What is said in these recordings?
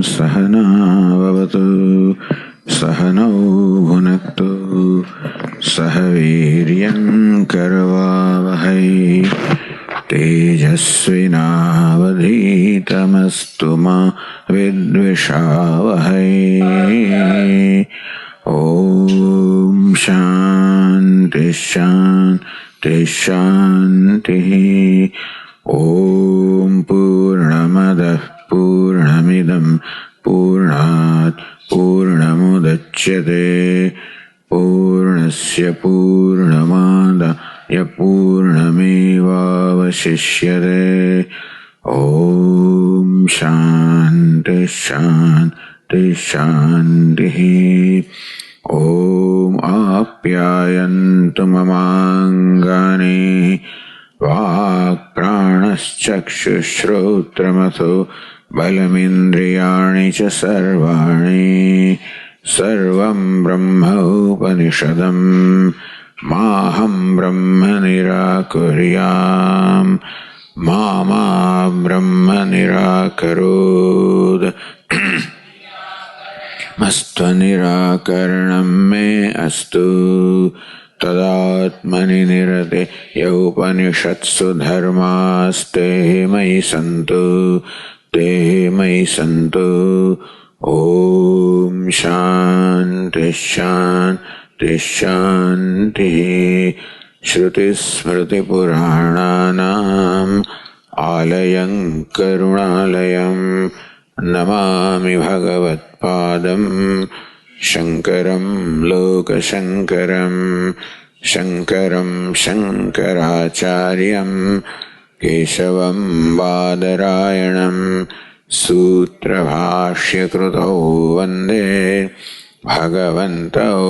सहना भवतु सहनौ भुनक्तु सह वीर्यं करवावहै तेजस्विनावधीतमस्तु मा विद्विषावहै। ओम शांति शांति शांति। ओम पूर्णमदः पूर्णमिदं पूर्णात् पूर्णमुदच्यते पूर्णस्य पूर्णमादाय पूर्णमेवावशिष्यते। ओम शांति शांति शांति। ओम आप्यायन्तु ममाङ्गानि वाक्प्राणश्चक्षुश्रोत्रमथो बलमिन्द्रियाणि च सर्वाणि सर्वं ब्रह्म उपनिषदं माहं ब्रह्म निराकुर्याम् मा ब्रह्म निराकरोत् मस्त्वनिराकरणं मे अस्तु तदात्मनि निरते यौपनिषत्सु धर्मास्ते मयि सन्तु। ओम शांति शांति शांति। श्रुतिस्मृतिपुराणानाम् आलयं करुणालयं नमामि भगवत्पादं शङ्करं लोकशङ्करं शङ्करं शङ्कराचार्यं केशवं बादरायणं सूत्रभाष्यकृतौ वन्दे भगवन्तौ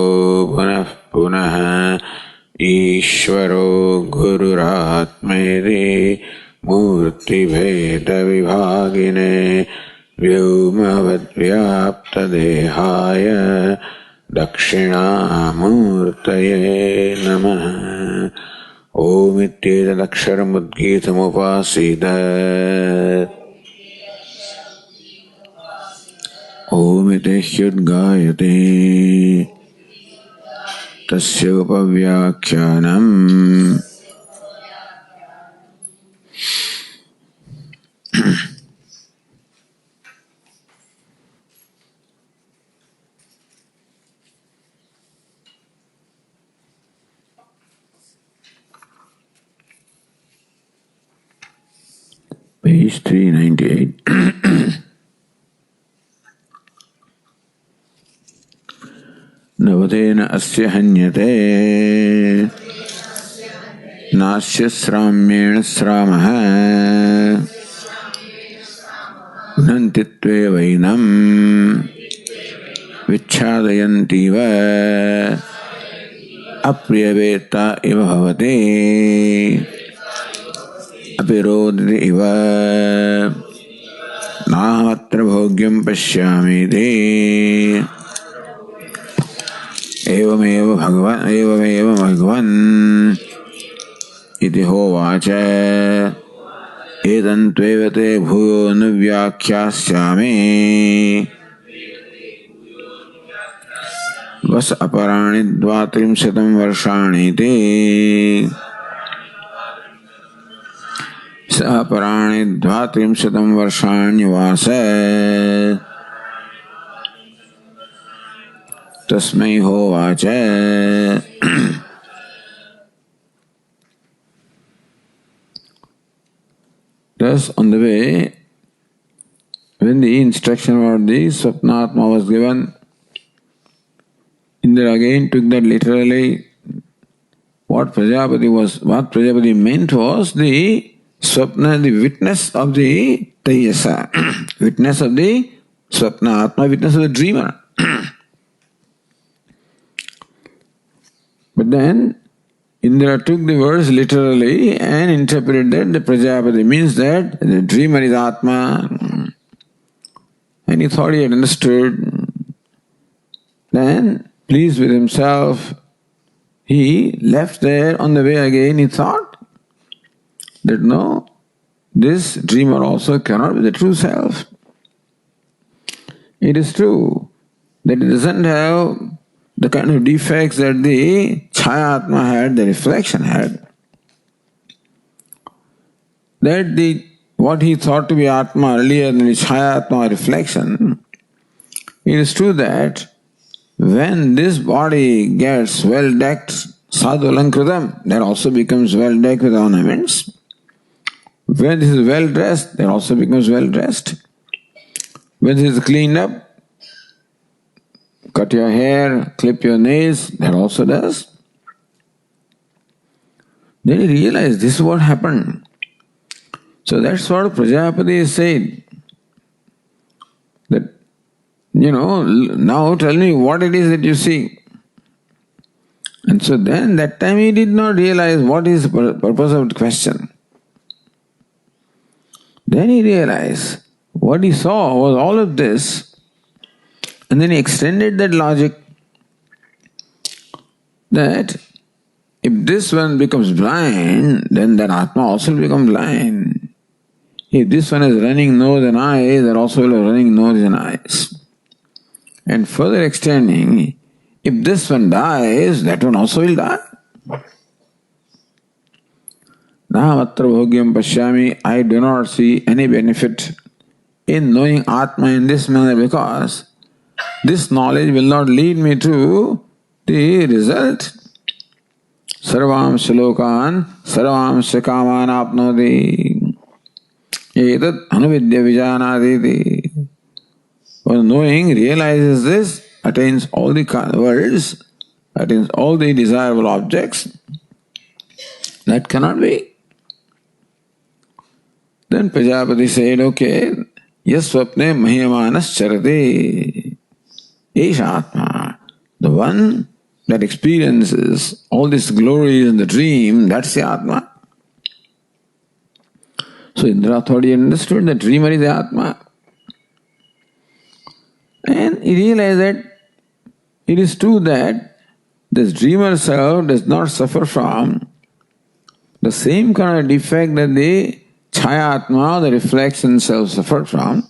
पुनः पुनः। ईश्वरो गुरुरात्मेति मूर्तिभेदविभागिने व्योमवद्व्याप्तदेहाय दक्षिणामूर्तये नमः। ओमित्येतदक्षरमुद्गीतमुपासीत ओमिति ह्युद्गायते तस्य उपव्याख्यानम्। Page 398. नवतेन अस्य हन्यते नास्य श्राम्येण श्रामः नन्तित्वेवैनं विच्छादयन्तीव अप्रियवेत्ता इव भवति अपिरोदिति इव नाहमत्र भोग्यं पश्यामीति एवमेव भगवन् इति होवाच। एतन्त्वेव ते भूयो न व्याख्यास्यामि वस अपराणि 32 वर्षाणि ते स अपराणि 32 वर्षाण्यवास तस्मै होवाच। Thus, on the way, when the instruction about the Swapnatma was given, Indra again took that literally. What Prajapati meant was the Swapna, the witness of the Tejasa, witness of the Swapnatma, witness of the dreamer. But then Indra took the words literally and interpreted that the Prajapati means that the dreamer is Atma. And he thought he had understood. Then, pleased with himself, he left there. On the way again, he thought that no, this dreamer also cannot be the true self. it is true that it doesn't have the kind of defects that the Chayatma had, the reflection had. That what he thought to be Atma earlier in the Chayatma reflection, it is true that when this body gets well decked, sadhu alankritam, that also becomes well decked with ornaments. When this is well dressed, that also becomes well dressed. When this is cleaned up, cut your hair, clip your nails, that also does. Then he realized this is what happened. So that's what Prajapati said. That, now tell me what it is that you see. And so then that time he did not realize what is the purpose of the question. Then he realized what he saw was all of this, and then he extended that logic that if this one becomes blind, then that Atma also will become blind. If this one has running nose and eyes, that also will have running nose and eyes. And further extending, if this one dies, that one also will die. Nahamatra bhogyam pashyami, I do not see any benefit in knowing Atma in this manner because this knowledge will not lead me to the result. Sarvam shlokan, sarvam shakaman apnodi. Etat anuvidya vijanaditi. One knowing realizes this, attains all the worlds, attains all the desirable objects. That cannot be. Then Prajapati said, okay, yes swapne mahyamanas charate. Esha Atma, the one that experiences all this glory in the dream, that's the Atma. So Indra thought he understood that dreamer is the Atma. And he realized that it is true that this dreamer self does not suffer from the same kind of defect that the Chayatma, the reflection self, suffered from.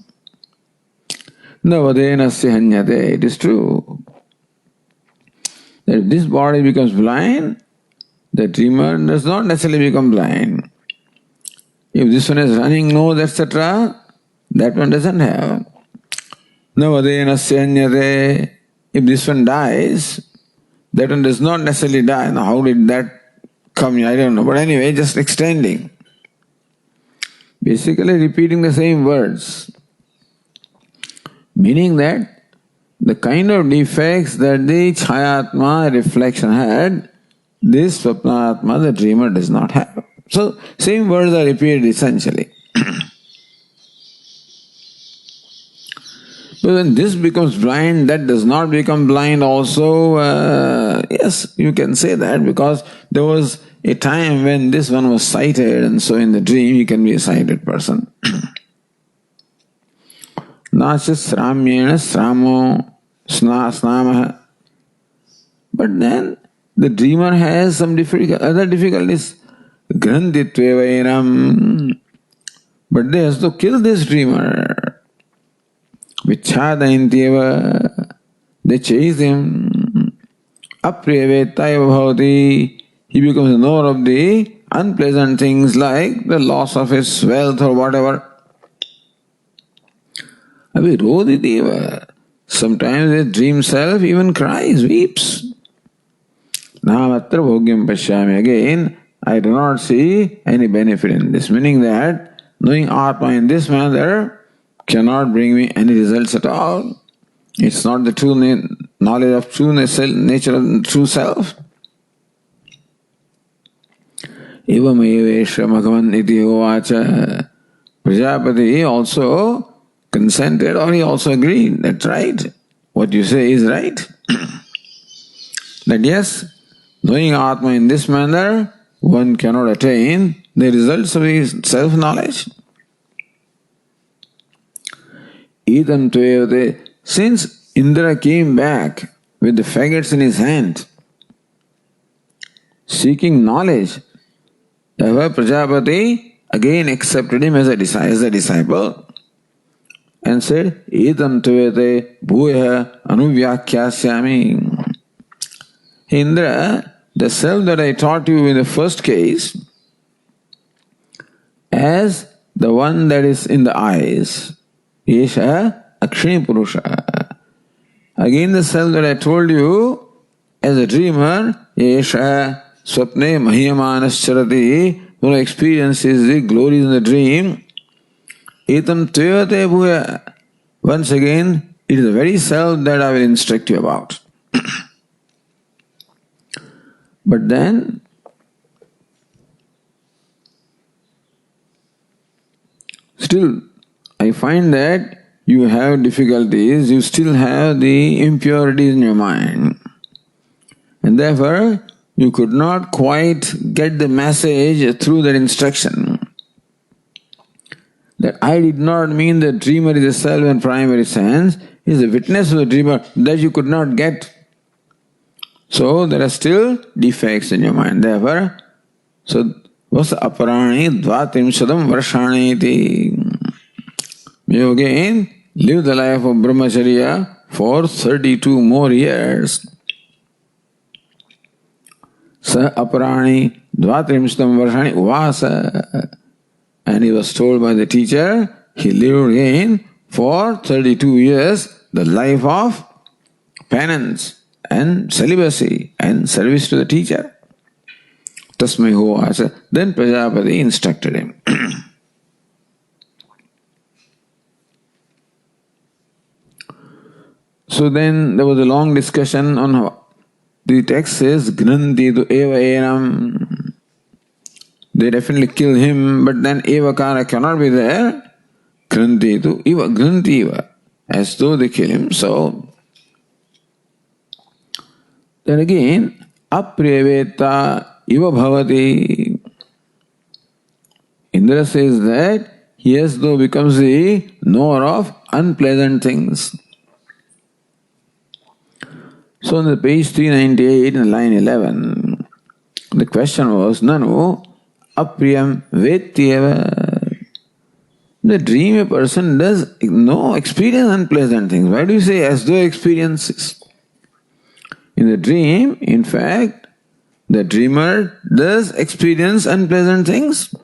Navadenasya hanyate. It is true that if this body becomes blind, the dreamer does not necessarily become blind. If this one has running nose, etc., that one doesn't have. Navadenasya hanyate. If this one dies, that one does not necessarily die. Now, how did that come? I don't know. But anyway, just extending. Basically repeating the same words. Meaning that the kind of defects that the Chayatma reflection had, this Swapnatma, the dreamer, does not have. So, same words are repeated essentially. But when this becomes blind, that does not become blind also. Yes, you can say that because there was a time when this one was sighted, and so in the dream he can be a sighted person. Nasya sramyena sramo snamaha. But then the dreamer has some other difficulties. Grandhitvevainam. But they have to kill this dreamer. Vichadaintyeva. They chase him. Apriyavetaiva bhavati. He becomes knower of the unpleasant things like the loss of his wealth or whatever. Avirodideva. Sometimes the dream self even cries, weeps. Nahamatra bhogyam pashyami. Again, I do not see any benefit in this. Meaning that knowing Atma in this manner cannot bring me any results at all. It's not the true knowledge of true nature of true self. Evam evesha bhagavan iti hovacha. Prajapati also consented, or he also agreed. That's right. What you say is right. That yes, knowing Atma in this manner, one cannot attain the results of his self-knowledge. Idam tvayate. Since Indra came back with the faggots in his hand, seeking knowledge, Prajapati again accepted him as a disciple. and said, Etam tvete bhuya anuvyakhyasyami. Indra, the self that I taught you in the first case, as the one that is in the eyes, Yesha Akshini Purusha. Again, the self that I told you as a dreamer, Yesha Swapne Mahiyamanas Charati, who experiences the glories in the dream, Etam Tvayate Bhuya. Once again, it is the very self that I will instruct you about. But then, still, I find that you have difficulties, you still have the impurities in your mind. And therefore, you could not quite get the message through that instruction. That I did not mean the dreamer is a self in primary sense, it is the witness of the dreamer that you could not get. So there are still defects in your mind. Therefore, so was aparani dvatrimshadam varshani iti. You again live the life of brahmacharya for 32 more years. Sa aparani dvatrimshadam varshani uvasa. And he was told by the teacher, he lived again for 32 years the life of penance and celibacy and service to the teacher. Tasmai hovasa. Then Prajapati instructed him. So then there was a long discussion on how the text says, Gnanti tu eva enam. They definitely kill him, but then evakara cannot be there. Gnanti tu eva, gnanti eva. As though they kill him, so then again, apriyaveta iva bhavati. Indra says that he as though becomes the knower of unpleasant things. So on the page 398 in line 11, the question was, Nanu apriyam vetyeva. The dream a person does no experience unpleasant things. Why do you say as though experiences? In the dream, in fact, the dreamer does experience unpleasant things.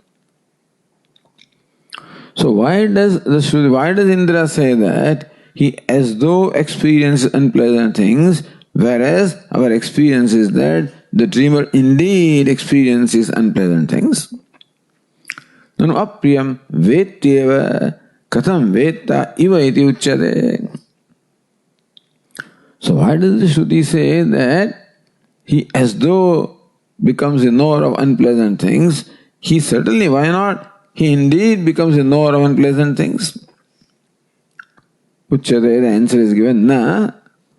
So why does Indra say that he as though experiences unpleasant things, whereas our experience is that the dreamer indeed experiences unpleasant things? Nanu apriyam vetyeva katham vetta iva iti uchyate. So why does the Shruti say that he as though becomes a knower of unpleasant things? He certainly, why not? He indeed becomes a knower of unpleasant things. Uchyate, the answer is given, na.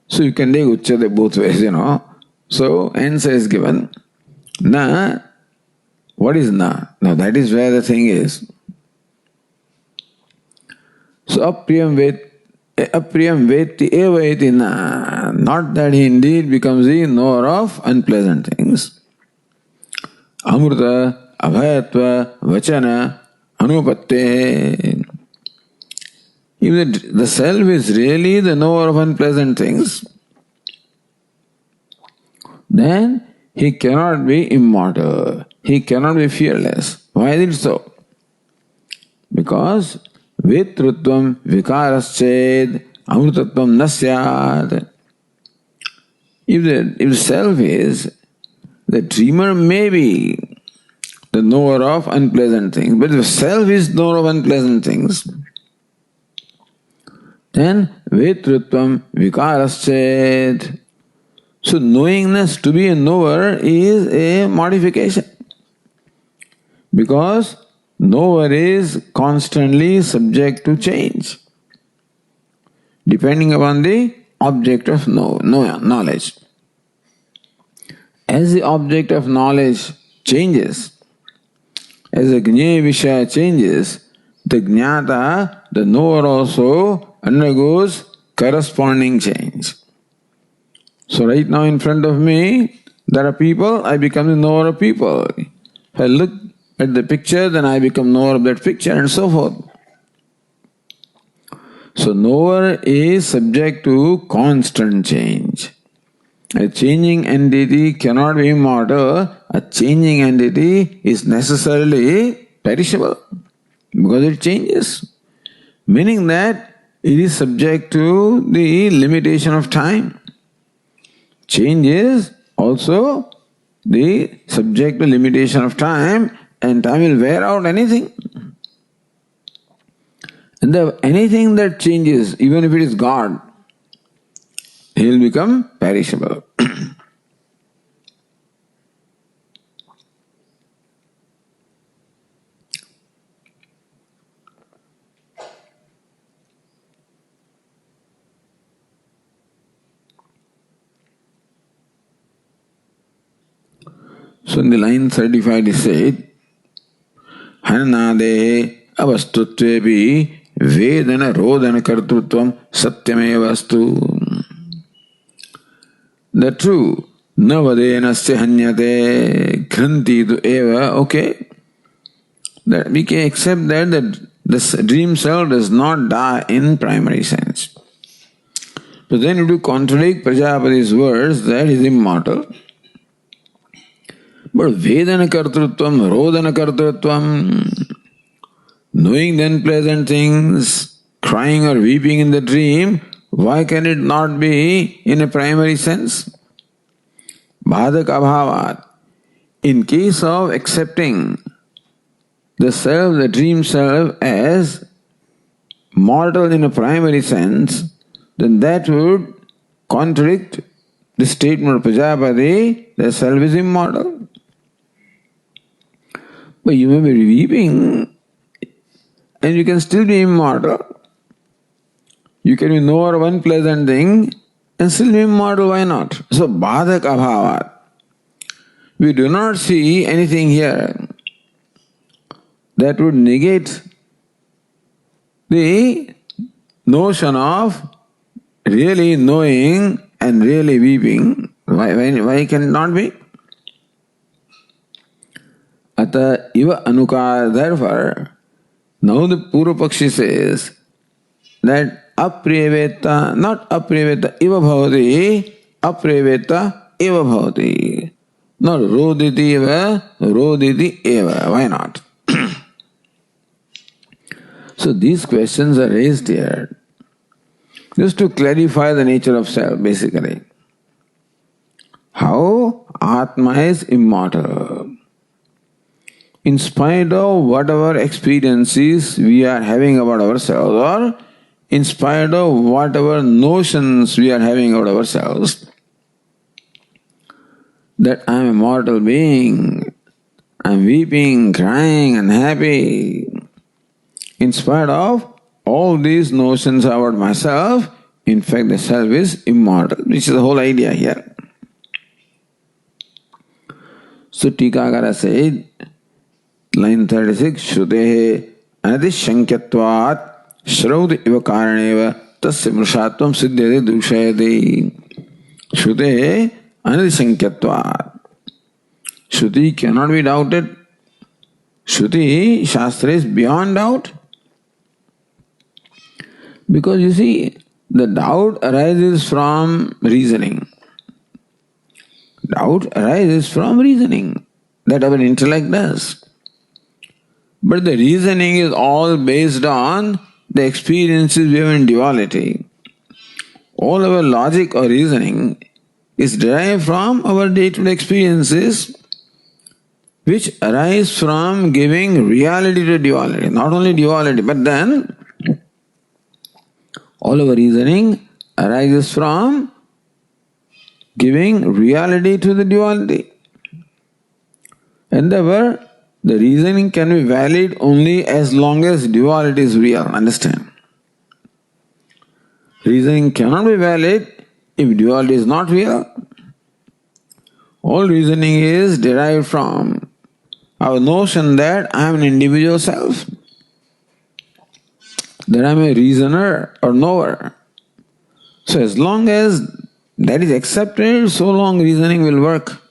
So you can take uchyate both ways, So answer is given, na. What is na? Now that is where the thing is. So apriyam vetti eva iti na. Not that he indeed becomes the knower of unpleasant things. Amrita, abhayatva, vachana, anupatte. If the self is really the knower of unpleasant things, then he cannot be immortal. He cannot be fearless. Why is it so? Because vetrutvam vikarasched amrutatvam nasyad. If the self is, the dreamer may be the knower of unpleasant things, but if the self is knower of unpleasant things, then vetrutvam vikarasched. So knowingness, to be a knower, is a modification. Because knower is constantly subject to change, depending upon the object of knowledge. As the object of knowledge changes, as the Gnaya Vishaya changes, the Jnata, the knower also undergoes corresponding change. So right now in front of me, there are people, I become the knower of people. If I look at the picture, then I become knower of that picture and so forth. So knower is subject to constant change. A changing entity cannot be immortal. A changing entity is necessarily perishable because it changes. Meaning that it is subject to the limitation of time. Change is also the subject to limitation of time, and time will wear out anything. And anything that changes, even if it is God, he will become perishable. So in the line 35 it said, Hananadehe avastutvepi vedana rodana kartrutvam satyameva astu. The true navadenasya hanyate grantitu eva, okay. That we can accept that the dream self does not die in primary sense. But then if you contradict Prajapati's words that he is immortal, but Vedana Kartrutvam, Rodana Kartrutvam, knowing the unpleasant things, crying or weeping in the dream, why can it not be in a primary sense? Bhadak abhavat. In case of accepting the self, the dream self, as mortal in a primary sense, then that would contradict the statement of Prajapati that self is immortal. But you may be weeping and you can still be immortal. You can be knower of one pleasant thing and still be immortal, why not? So, Bhadak abhavat. We do not see anything here that would negate the notion of really knowing and really weeping. Why can it not be? Ata iva anukar, therefore, now the Purva-Pakshi says that apriyaveta, not apriyaveta iva bhavati, apriyaveta eva bhavati. Not roditi eva, roditi eva. Why not? So these questions are raised here just to clarify the nature of self, basically. How Atma is immortal. In spite of whatever experiences we are having about ourselves, or in spite of whatever notions we are having about ourselves, that I am a mortal being, I am weeping, crying, unhappy. In spite of all these notions about myself, in fact the self is immortal, which is the whole idea here. So Tikakara said, line 36, Shrutehe anadishankyatvat shraud iva karaneva tasya mrushatvam siddhyate dukshayate. Shrutehe anadishankyatvat. Shruti cannot be doubted. Shruti, Shastra is beyond doubt. Because you see, the doubt arises from reasoning. Doubt arises from reasoning that our intellect does. But the reasoning is all based on the experiences we have in duality. All our logic or reasoning is derived from our day-to-day experiences, which arise from giving reality to duality. Not only duality, but then all our reasoning arises from giving reality to the duality. And therefore, the reasoning can be valid only as long as duality is real. Understand? Reasoning cannot be valid if duality is not real. All reasoning is derived from our notion that I am an individual self, that I am a reasoner or knower. So as long as that is accepted, so long reasoning will work.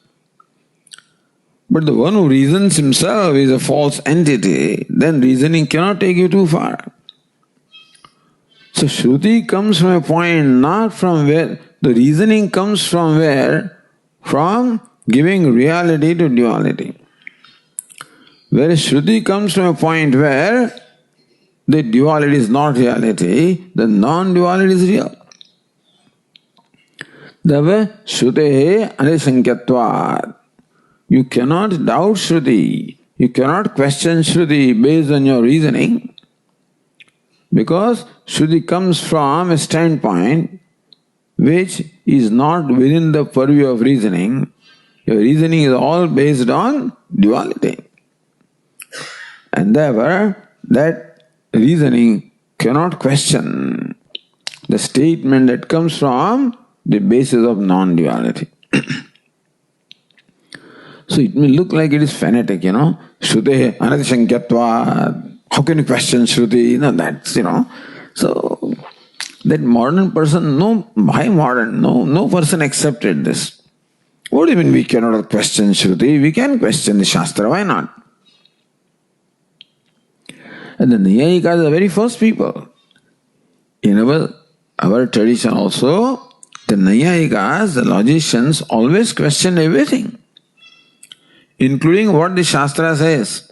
But the one who reasons himself is a false entity, then reasoning cannot take you too far. So Shruti comes from a point not from where, the reasoning comes from where? From giving reality to duality. Whereas Shruti comes from a point where the duality is not reality, the non-duality is real. Therefore, Shrutehe anisankyatvat. You cannot doubt Shruti. You cannot question Shruti based on your reasoning. Because Shruti comes from a standpoint which is not within the purview of reasoning. Your reasoning is all based on duality. And therefore, that reasoning cannot question the statement that comes from the basis of non-duality. So it may look like it is fanatic, Shruti anadishankyatvat. How can you question Shruti? That's, So, that modern person, no person accepted this. What do you mean we cannot question Shruti? We can question the Shastra, why not? And the Nyayikas are the very first people. In our tradition also, the Nyayikas, the logicians, always question everything, including what the Shastra says.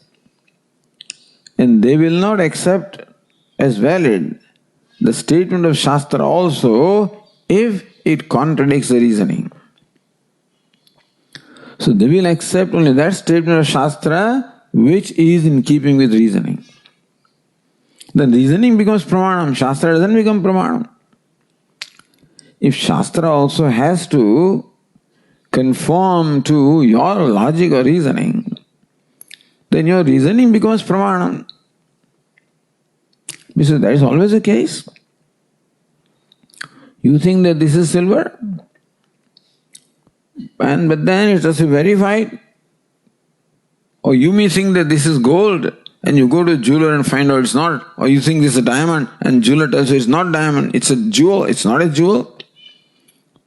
And they will not accept as valid the statement of Shastra also if it contradicts the reasoning. So they will accept only that statement of Shastra which is in keeping with reasoning. Then reasoning becomes pramanam, Shastra doesn't become pramanam. If Shastra also has to conform to your logic or reasoning, then your reasoning becomes pramanam. Because that is always the case. You think that this is silver, but then it has to be verified. Or you may think that this is gold, and you go to a jeweler and find out it's not. Or you think this is a diamond, and jeweler tells you it's not diamond, it's a jewel, it's not a jewel.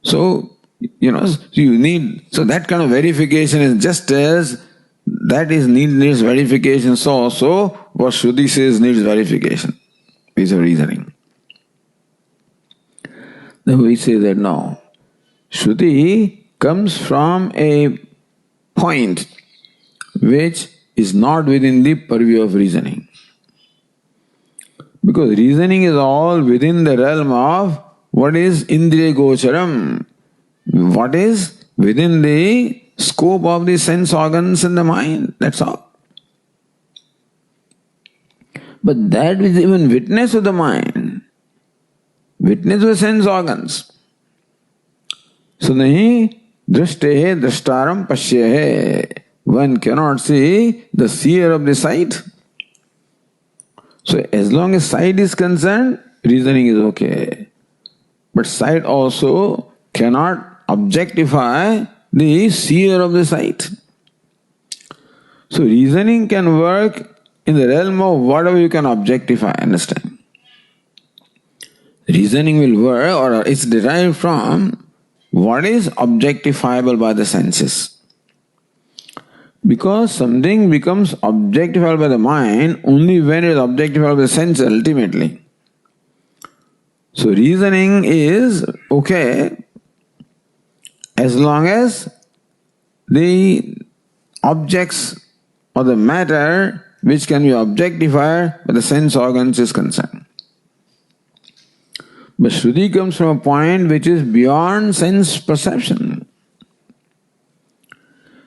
So, so that kind of verification is just as that is needs verification, so also what Shruti says needs verification, piece of reasoning. Then we say that no, Shruti comes from a point which is not within the purview of reasoning. Because reasoning is all within the realm of what is indriya gocharam, what is within the scope of the sense organs and the mind, that's all. But that is even witness of the mind, witness of the sense organs. So nahi drishte drishtaram pashyehe. One cannot see the seer of the sight. So as long as sight is concerned, reasoning is okay. But sight also cannot objectify the seer of the sight. So reasoning can work in the realm of whatever you can objectify, understand? Reasoning will work, or it's derived from what is objectifiable by the senses. Because something becomes objectifiable by the mind only when it is objectifiable by the senses ultimately. So reasoning is okay as long as the objects or the matter which can be objectified by the sense organs is concerned. But Shruti comes from a point which is beyond sense perception.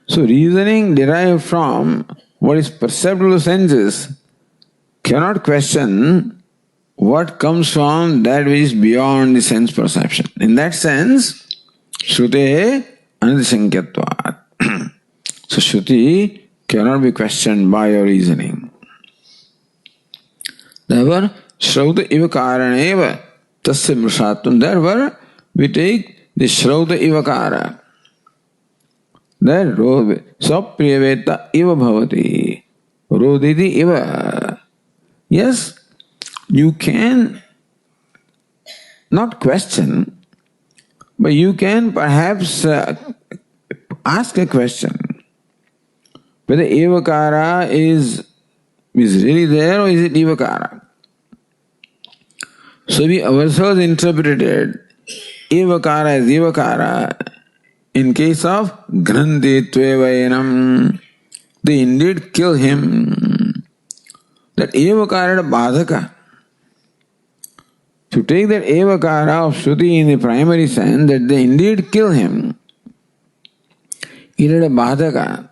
So reasoning derived from what is perceptible to senses cannot question what comes from that which is beyond the sense perception. In that sense, Shrutehe anadisankyatvat. So Shruti cannot be questioned by your reasoning. Therefore, Shrauta ivakaraneva tasya mrishatvam. Therefore, we take the Shrauta ivakara. That sapriyaveta iva bhavati. Roditi iva. Yes, you can not question, but you can perhaps ask a question. Whether evakara is really there or is it evakara? So we ourselves interpreted evakara as evakara. In case of Granthi Tvevayanam, they indeed kill him. That evakara is badhaka. To take that evakara of Shruti in the primary sense, that they indeed kill him, it is a badhaka.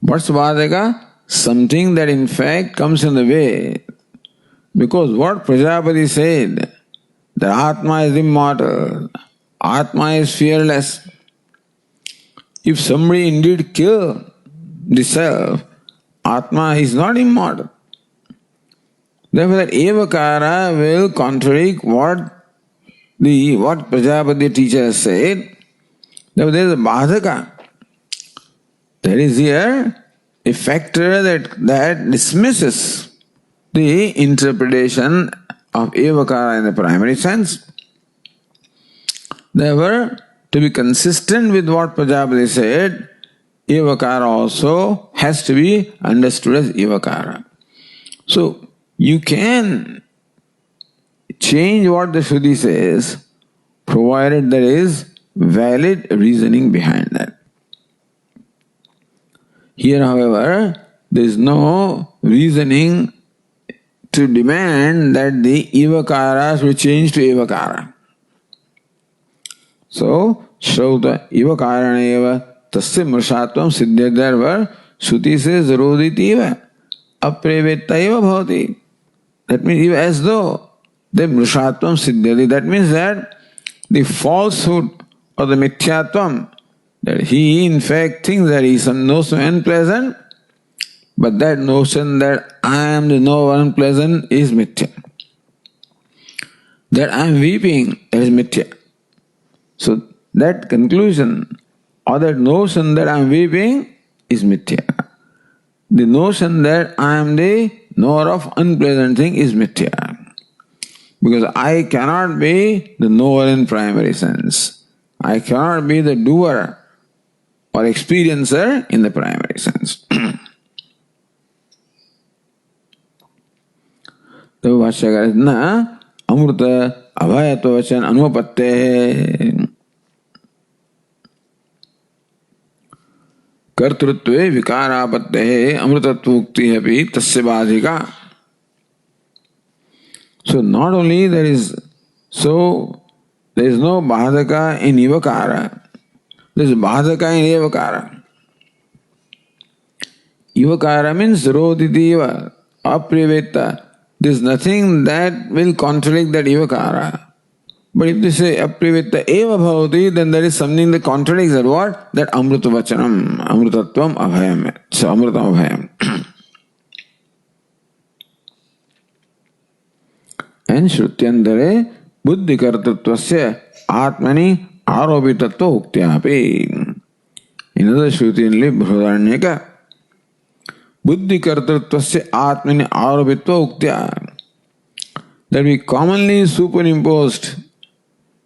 What's badhaka? Something that in fact comes in the way. Because what Prajapati said, that Atma is immortal, Atma is fearless. If somebody indeed kill the self, Atma is not immortal. Therefore that evakara will contradict what Prajapati teacher has said. Therefore there is a badhaka. There is here a factor that dismisses the interpretation of evakara in the primary sense. Therefore, to be consistent with what Prajapati said, evakara also has to be understood as evakara. So, you can change what the Shruti says, provided there is valid reasoning behind that. Here, however, there is no reasoning to demand that the evakara should change to evakara. So, Shrauta evakaraneva tasya mrishatvam siddhyadharva Shruti says rodhitiva aprevettaiva bhavati. That means as though the mrishatvam siddhyati. That means that the falsehood or the mithyatvam, that he in fact thinks that he knows some unpleasant, but that notion that I am the no unpleasant is mithya. That I am weeping, that is mithya. So that conclusion or that notion that I am weeping is mithya. The notion that I am the knower of unpleasant thing is mithya. Because I cannot be the knower in primary sense. I cannot be the doer or experiencer in the primary sense. तो भाष्यकार न अमृत अभयत्व वचन अनुपत्ते कर्तृत्वे विकारापत्ते अमृतत्वोक्ति अपि तस्य बाधिका. So not only there is no badhaka in evakara, there is badhaka in evakara. Evakara means rodhitiva, aprivetta. There is nothing that will contradict that evakara. But if they say aprivetta eva bhavati, then there is something that contradicts that. What? That amrita vachanam, amritatvam abhayam. So amritam abhayam. And shrutyandare buddhi kartatvasya atmani aropitatva uktyapi. In other shruti only Bhrudaranyaka. Buddhi kartatvasya atmani aropitva uktya. That we commonly superimposed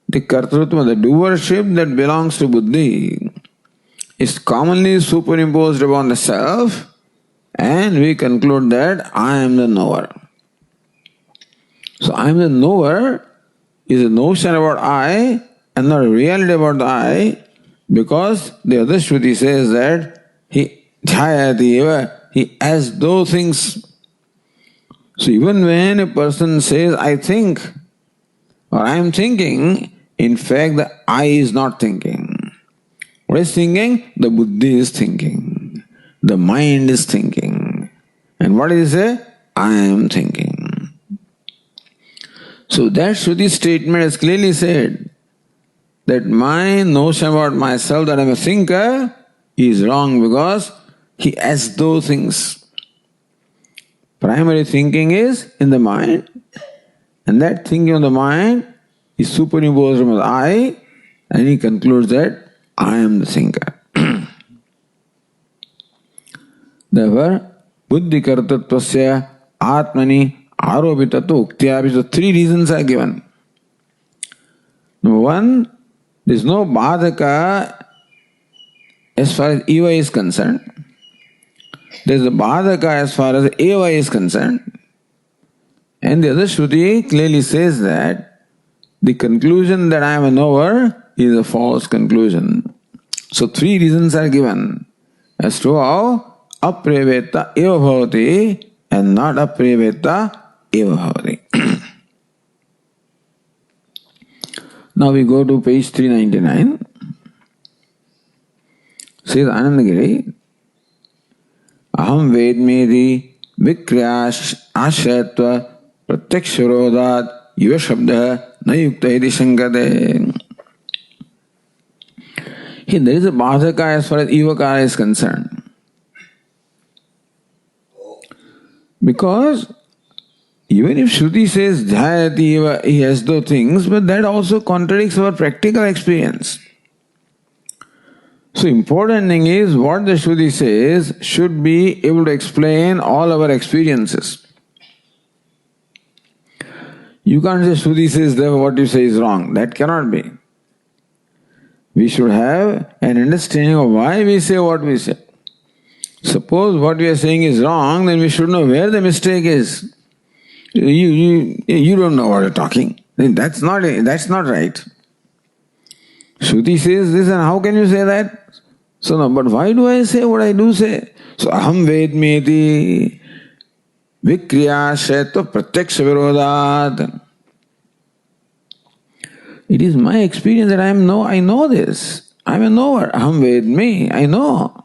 the kartrutva, the doership that belongs to buddhi, is commonly superimposed upon the self, and we conclude that I am the knower. So I am the knower is a notion about I and not a reality about the I, because the other Shruti says that he jhayati eva, he as though thinks. So even when a person says I think or I am thinking, in fact the I is not thinking. What is thinking? The buddhi is thinking. The mind is thinking. And what is it? I am thinking. So that Shruti statement has clearly said that my notion about myself that I am a thinker is wrong, because he as though thinks. Primary thinking is in the mind, and that thinking of the mind is superimposed on the I, and he concludes that I am the thinker. Therefore, buddhi kartatvasya atmani aropitato uktyapi. So three reasons are given. Number one, there is no badhaka as far as eva is concerned. There is a badhaka as far as eva is concerned. And the other Shruti clearly says that the conclusion that I am a knower is a false conclusion. So three reasons are given as to how apreveta eva bhavati and not apreveta eva bhavati. Now we go to page 399. Says Anandagiri, Aham vedmedi vikriyash ashrayatva pratyaksharodat yuva shabda na yukta iti shankate. Here there is a badhaka as far as ivakara is concerned. Because even if Shruti says dhyayati eva, he has those things, but that also contradicts our practical experience. So important thing is what the Shruti says should be able to explain all our experiences. You can't say Shruti says therefore what you say is wrong. That cannot be. We should have an understanding of why we say what we say. Suppose what we are saying is wrong, then we should know where the mistake is. You don't know what you're talking. That's not right. Shruti says this, and how can you say that? So no, but why do I say what I do say? So aham vedmeti vikriya shetva pratyaksha virodat. It is my experience that I know this. I am a knower. Aham vedmi, I know.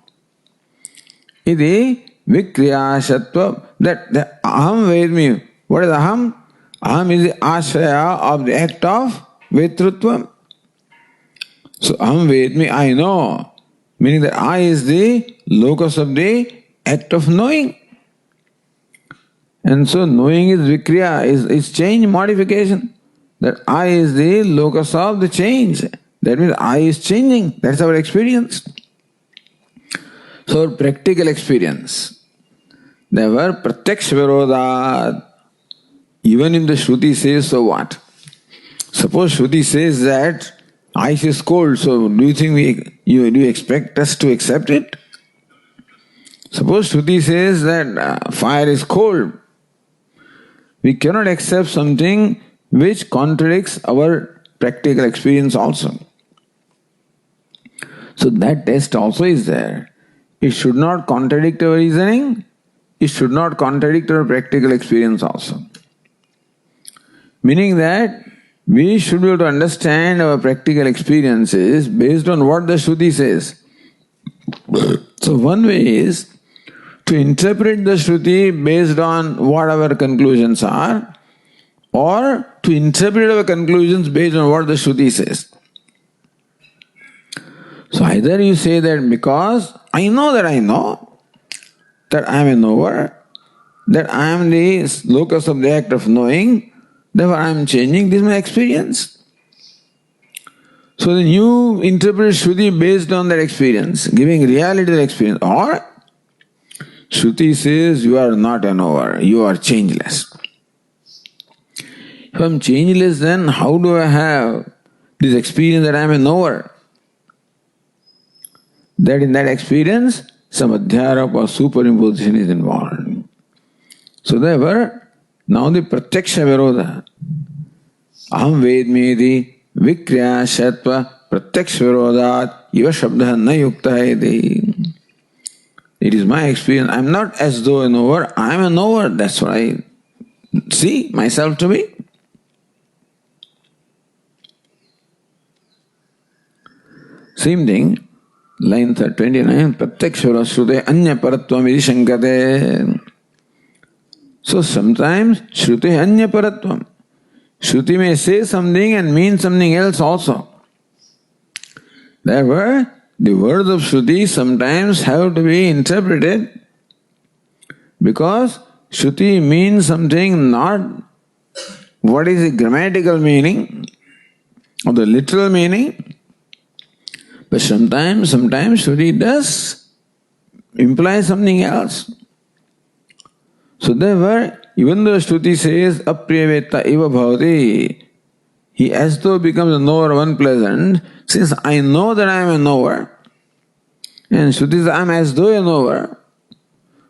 Iti vikriya shetva, that aham vedmi. What is aham? Aham is the ashraya of the act of vetrutvam. So aham vedmi, I know. Meaning that I is the locus of the act of knowing. And so knowing is vikriya, is change, modification. That I is the locus of the change. That means I is changing. That's our experience. So our practical experience. Therefore, pratyaksha virodat. Even if the Shruti says, so what? Suppose Shruti says that ice is cold, so do you think do you expect us to accept it? Suppose Shruti says that fire is cold. We cannot accept something which contradicts our practical experience also. So that test also is there. It should not contradict our reasoning. It should not contradict our practical experience also. Meaning that we should be able to understand our practical experiences based on what the Shruti says. So one way is to interpret the Shruti based on what our conclusions are, or to interpret our conclusions based on what the Shruti says. So either you say that because I know that I am a knower, that I am the locus of the act of knowing, therefore I am changing, this is my experience. So then you interpret Shruti based on that experience, giving reality to the experience. Or Shruti says you are not a knower, you are changeless. If I am changeless, then how do I have this experience that I am a knower? That in that experience, some adhyarapa or superimposition is involved. So therefore, now the pratyaksha virodha, aham vedmedi vikriya shatva pratyaksha virodat iva shabda na yukta iti. It is my experience. I am not as though a knower, I am a knower. That's what I see myself to be. Same thing, line 29, pratyakshara shrute anya paratvam iti shankate. So sometimes Shruti anya paratvam. Shruti may say something and mean something else also. Therefore, the words of Shruti sometimes have to be interpreted because Shruti means something not what is the grammatical meaning or the literal meaning, but sometimes Shruti does imply something else. So therefore, even though Shruti says apriyaveta eva bhavati, he as though becomes a knower of unpleasant, since I know that I am a knower, and Shruti says I am as though a knower,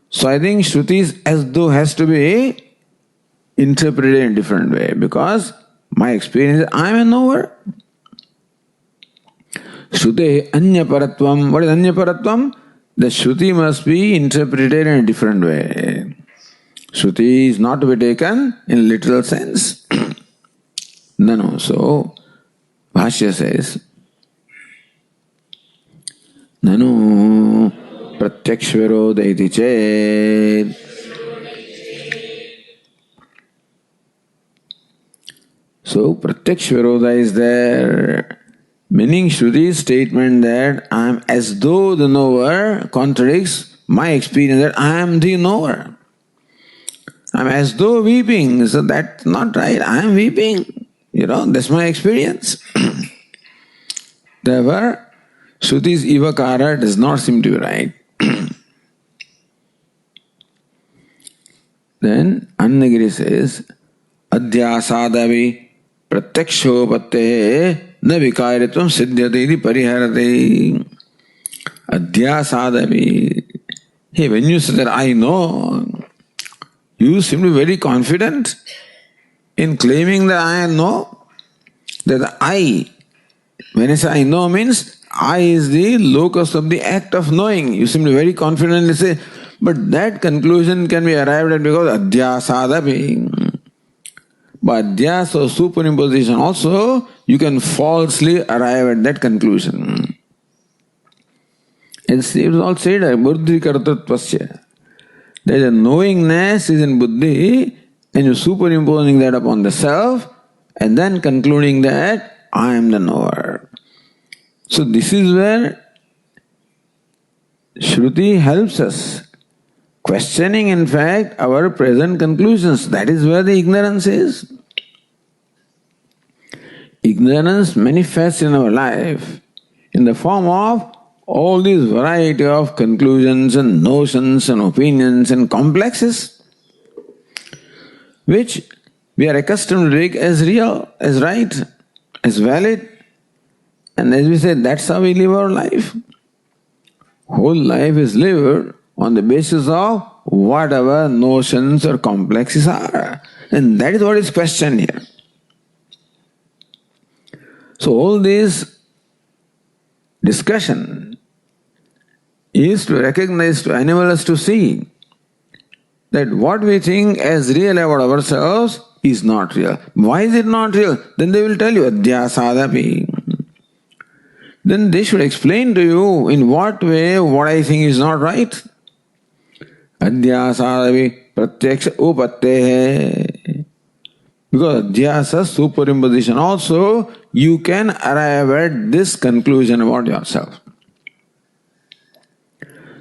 so I think Shruti as though has to be interpreted in a different way because my experience is I am a knower. Shrute Anyaparatvam. What is Anyaparatvam? The Shruti must be interpreted in a different way. Shruti is not to be taken in literal sense. No. So, Bhashya says, Nanu Pratyakshvaroda iti ched. So, Pratyakshvaroda is there. Meaning Shruti's statement that I am as though the knower contradicts my experience that I am the knower. I am as though weeping. So that's not right. I am weeping. That's my experience. Therefore, Shruti's Ivakara does not seem to be right. Then Annagiri says, Adhyasadavi Pratyakshopatte na vikaritvam siddhyate iti pariharate. Adhyasadavi. Hey, when you say that I know, you seem to be very confident in claiming that I know. That I, when I say I know means I is the locus of the act of knowing. You seem to be very confidently say, but that conclusion can be arrived at because adhyasadavi. By adhyas or superimposition also, you can falsely arrive at that conclusion. It's all said, buddhi kartatvasya. There is a knowingness is in buddhi, and you're superimposing that upon the self, and then concluding that I am the knower. So this is where Shruti helps us. Questioning, in fact, our present conclusions. That is where the ignorance is. Ignorance manifests in our life in the form of all these variety of conclusions and notions and opinions and complexes, which we are accustomed to take as real, as right, as valid. And as we say, that's how we live our life. Whole life is lived on the basis of whatever notions or complexes are. And that is what is questioned here. So all this discussion is to recognize, to enable us to see that what we think as real about ourselves is not real. Why is it not real? Then they will tell you, adhyasadapi. Then they should explain to you in what way what I think is not right. Adhyasadapi pratyaksha upattehe. Because adhyasa, superimposition also, you can arrive at this conclusion about yourself.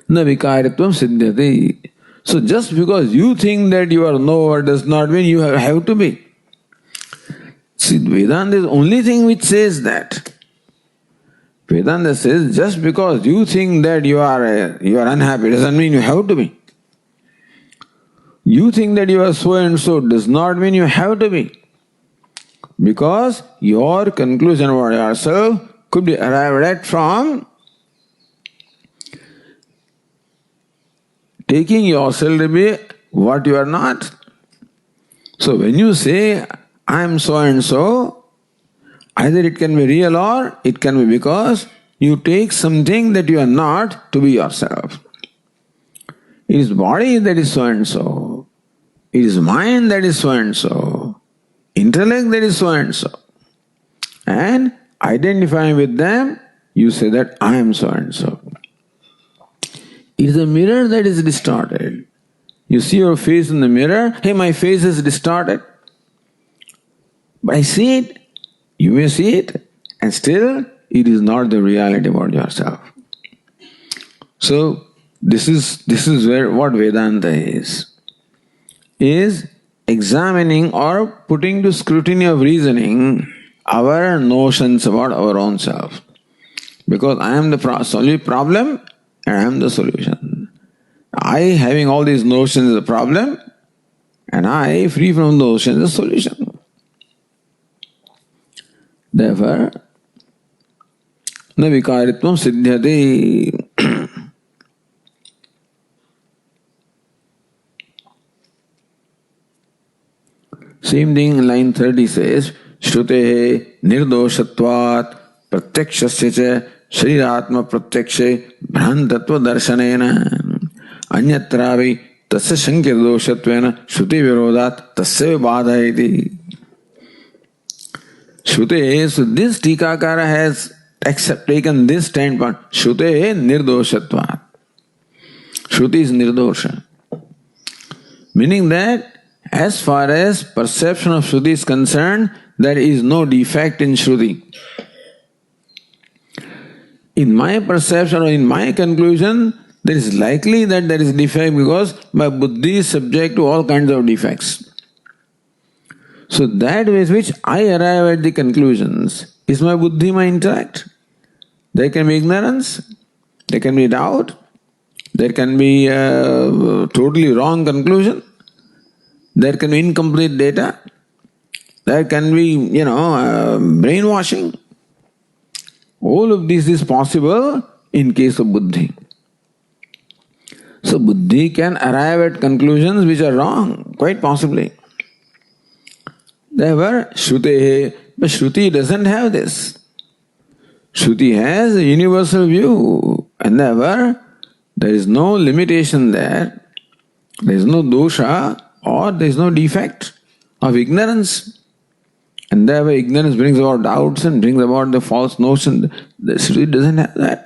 Na vikaritvam siddhyate. So just because you think that you are knower does not mean you have to be. See, Vedanta is the only thing which says that. Vedanta says just because you think that you are unhappy doesn't mean you have to be. You think that you are so and so does not mean you have to be. Because your conclusion about yourself could be arrived at from taking yourself to be what you are not. So when you say, I am so and so, either it can be real or it can be because you take something that you are not to be yourself. It is body that is so and so. It is mind that is so and so. Intellect that is so and so. And identifying with them, you say that I am so and so. It is a mirror that is distorted. You see your face in the mirror, hey, my face is distorted. But I see it, you may see it, and still it is not the reality about yourself. So this is where what Vedanta is examining or putting to scrutiny of reasoning our notions about our own self. Because I am the only problem and I am the solution. I having all these notions is the problem and I free from notions is the solution. Therefore, na vikaritvam siddhyate. Same thing, line 30 says, Shrutehe nirdoshatvat pratyakshasya cha shriratma pratyakshe bhrantatva darshanena anyatravi tasya shankir doshatvena shruti virodat tasya vibadha. Shrutehe, so this Tikakara has taken this standpoint. Shrutehe nirdoshatvat. Shruti is nirdosha. Meaning that as far as perception of Shruti is concerned, there is no defect in Shruti. In my perception or in my conclusion, there is likely that there is defect because my buddhi is subject to all kinds of defects. So that with which I arrive at the conclusions is my buddhi, my intellect. There can be ignorance, there can be doubt, there can be a totally wrong conclusion, there can be incomplete data, there can be, brainwashing. All of this is possible in case of buddhi. So buddhi can arrive at conclusions which are wrong, quite possibly. Therefore, Shrutehe, but Shruti doesn't have this. Shruti has a universal view, and therefore there is no limitation there, there is no dosha or there is no defect of ignorance. And therefore ignorance brings about doubts and brings about the false notion. The Shruti doesn't have that.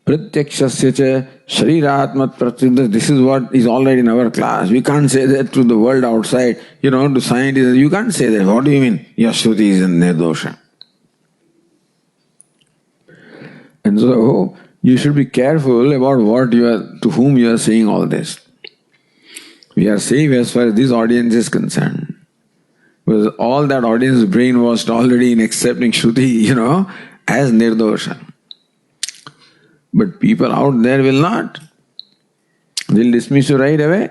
Pratyakshasya cha shriratmat pratyakshasya. This is what is already in our class. We can't say that to the world outside, to scientists. You can't say that. What do you mean? Your Shruti is in nirdosha. And so, you should be careful about to whom you are saying all this. We are safe as far as this audience is concerned. Because all that audience is brainwashed already in accepting Shruti, as nirdosha. But people out there will not. They'll dismiss you right away.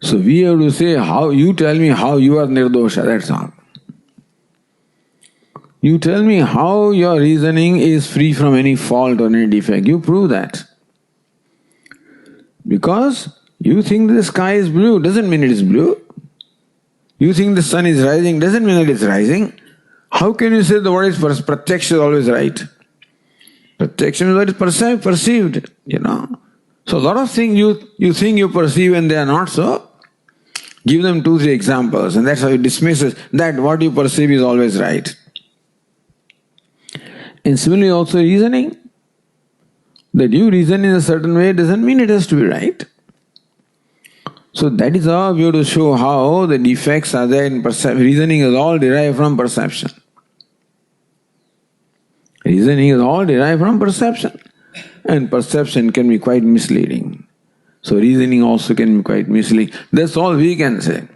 So we have to say, you tell me how you are nirdosha, that's all. You tell me how your reasoning is free from any fault or any defect. You prove that. Because you think the sky is blue, doesn't mean it is blue. You think the sun is rising, doesn't mean it is rising. How can you say the word is pratyaksha is always right? Pratyaksha is what is perceived, So a lot of things you think you perceive and they are not so. Give them 2-3 examples and that's how you dismiss it, that what you perceive is always right. And similarly also reasoning. That you reason in a certain way doesn't mean it has to be right. So that is how we have to show how the defects are there in perception. Reasoning is all derived from perception. Reasoning is all derived from perception. And perception can be quite misleading. So reasoning also can be quite misleading. That's all we can say.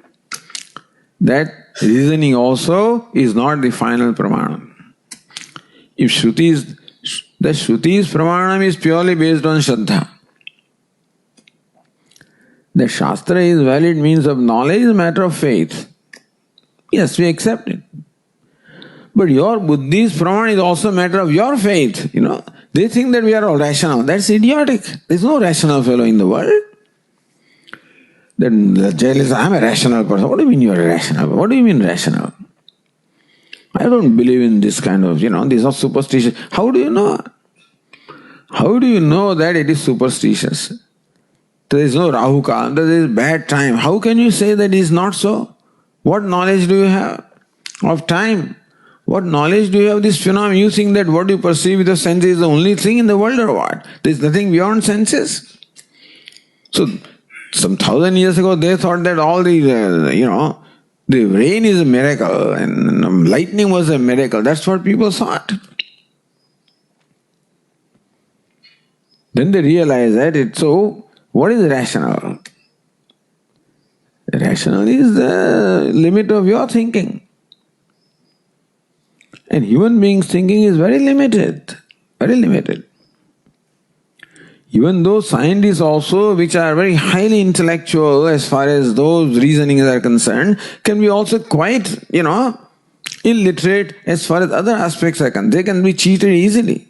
That reasoning also is not the final pramanam. If Shruti's pramanam is purely based on Shraddha. The Shastra is valid means of knowledge is a matter of faith. Yes, we accept it. But your buddhi's praman is also a matter of your faith, They think that we are all rational. That's idiotic. There's no rational fellow in the world. Then the jail is, I'm a rational person. What do you mean you are rational? What do you mean rational? I don't believe in this kind of, these are superstitious. How do you know? How do you know that it is superstitious? There is no Rahu Kal, there is bad time. How can you say that it is not so? What knowledge do you have of time? What knowledge do you have of this phenomenon? You think that what you perceive with the senses is the only thing in the world or what? There is nothing beyond senses. So, some 1,000 years ago they thought that all the, the rain is a miracle and lightning was a miracle. That's what people thought. Then they realized that what is rational? Rational is the limit of your thinking. And human beings' thinking is very limited. Very limited. Even those scientists also, which are very highly intellectual as far as those reasonings are concerned, can be also quite, illiterate as far as other aspects are concerned. They can be cheated easily.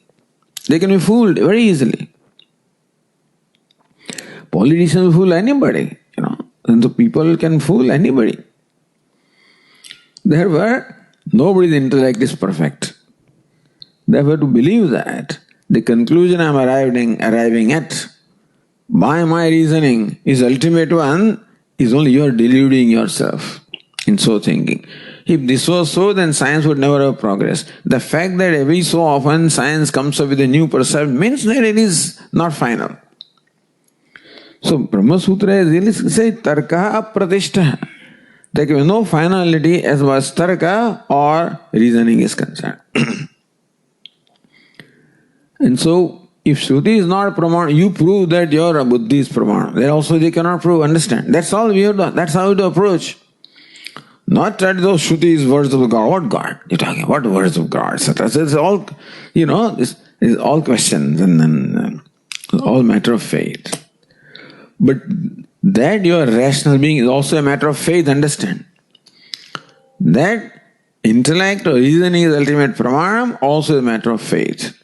They can be fooled very easily. Politicians fool anybody, And the people can fool anybody. Therefore, nobody's intellect is perfect. Therefore, to believe that the conclusion I am arriving at by my reasoning is ultimate one is only you are deluding yourself in so thinking. If this was so, then science would never have progressed. The fact that every so often science comes up with a new perception means that it is not final. So Brahma Sutra really says tarka apratishta. There can be no finality as far as tarka or reasoning is concerned. And so, if Shruti is not Pramana, you prove that your Buddhi is Pramana. Then also they cannot prove, understand. That's all we have done. That's how to approach. Not that those Shruti is words of God. What God? You're talking what words of God? Etc. So it's all, it's all questions and then all matter of faith. But that you are rational being is also a matter of faith, understand. That intellect or reasoning is ultimate Pramanam, also a matter of faith.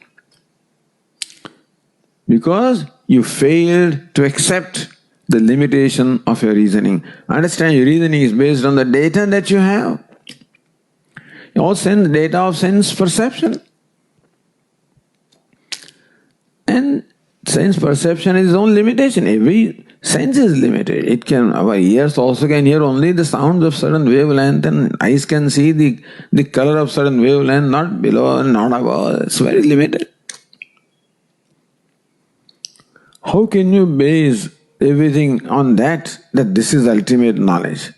Because you failed to accept the limitation of your reasoning. Understand, your reasoning is based on the data that you have. All sense, data of sense perception. And sense perception is its own limitation. Every sense is limited. Our ears also can hear only the sounds of certain wavelength, and eyes can see the color of certain wavelength, not below and not above. It's very limited. How can you base everything on that this is ultimate knowledge?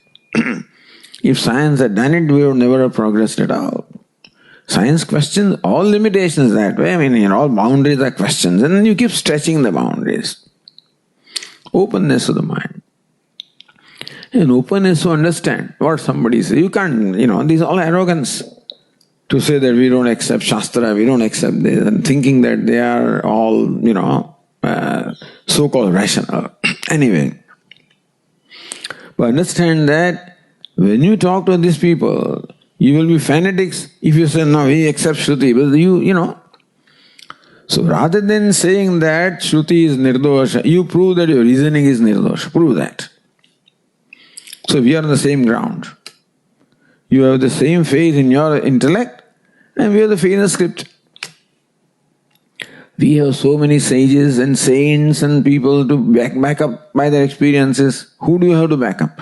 If science had done it, we would never have progressed at all. Science questions all limitations that way. All boundaries are questions, and then you keep stretching the boundaries. Openness of the mind. And openness to understand what somebody says. You can't, this is all arrogance. To say that we don't accept Shastra, we don't accept this, and thinking that they are all, so-called rational. Anyway, but understand that when you talk to these people, you will be fanatics if you say, no, we accept Shruti. But So rather than saying that Shruti is nirdosha, you prove that your reasoning is nirdosha. Prove that. So we are on the same ground. You have the same faith in your intellect, and we have the faith in the script. We have so many sages and saints and people to back up by their experiences. Who do you have to back up?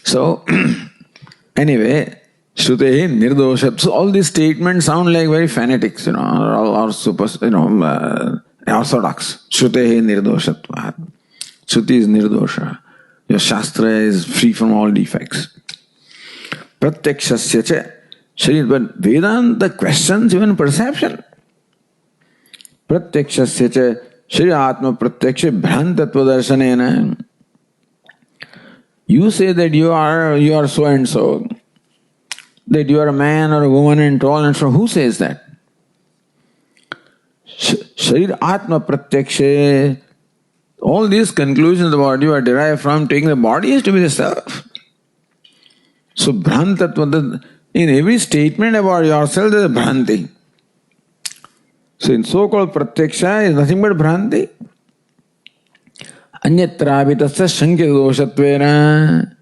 So, anyway, Shrutehi nirdosha. So all these statements sound like very fanatics, or super, orthodox. Shrutehi nirdoshatva. Shruti is nirdosha. Your Shastra is free from all defects. Pratyakshasya cha. But Vedanta questions even perception. Pratyakshasya cha Shri Atma Pratyaksha Bhrantatva Darshanena. You say that you are so and so, that you are a man or a woman and tall and so. Who says that? Shri Atma Pratyaksha. All these conclusions about you are derived from taking the body is to be the self. So Bhrantatva, in every statement about yourself there is a Bhranti. So in so-called Pratyaksha is nothing but Bhranti. Anyatrapi tasya shankya doshatvena.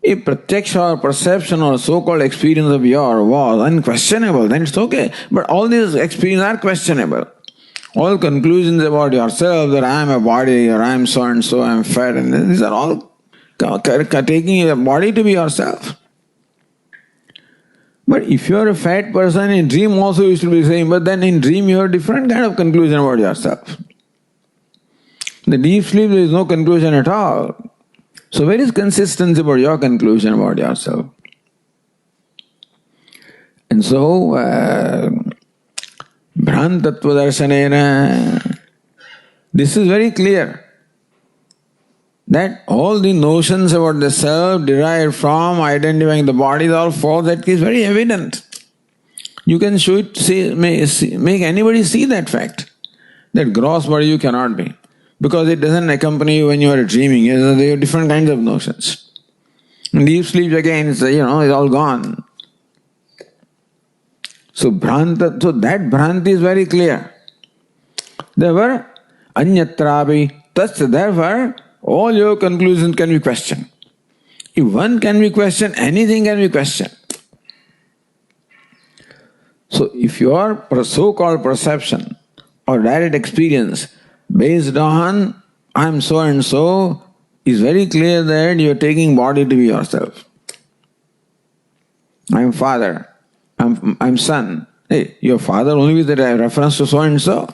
If Pratyaksha or perception or so-called experience of yours was unquestionable, then it's okay. But all these experiences are questionable. All conclusions about yourself, that I am a body, or I am so and so, I am fat, and these are all taking your body to be yourself. But if you are a fat person, in dream also you should be saying, but then in dream you have different kind of conclusion about yourself. In the deep sleep there is no conclusion at all. So where is consistency about your conclusion about yourself? And so, Bhrantatva darshanena, this is very clear. That all the notions about the self derived from identifying the body is all false. That is very evident. You can show it, make anybody see that fact. That gross body you cannot be. Because it doesn't accompany you when you are dreaming. There are different kinds of notions. In deep sleep again, it's all gone. So that Bhranti is very clear. Therefore, anyatrapi, therefore, all your conclusions can be questioned. If one can be questioned, anything can be questioned. So if your so-called perception or direct experience based on I am so and so is very clear that you are taking body to be yourself. I am father, I am son. Hey, your father only with the reference to so and so.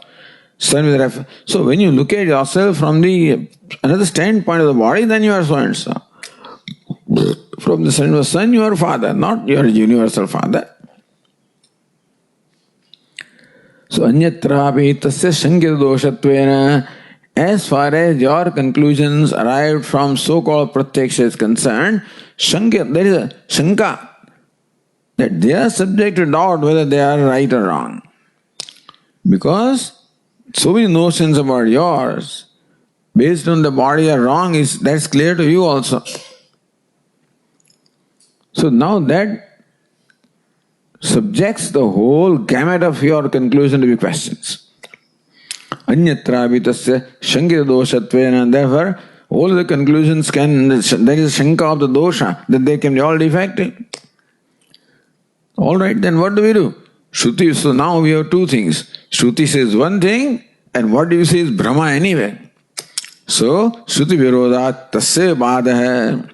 Son with reference. So when you look at yourself from the another standpoint of the body, then you are so and so. From the standpoint of son, you are father, not your universal father. So anyatrapi tasya shankita doshatvena, as far as your conclusions arrived from so-called pratyaksha is concerned, there is a shanka, that they are subject to doubt whether they are right or wrong. Because so many notions about yours based on the body are wrong, that's clear to you also. So now that subjects the whole gamut of your conclusion to be questions. Anyatra vitasya shankita doshatvena, therefore all the conclusions there is a shanka of the dosha, that they can be all defective. Alright, then what do we do? Shruti, so now we have two things. Shruti says one thing, and what do you say is Brahma anyway. So, Shruti virodat tasya badaha.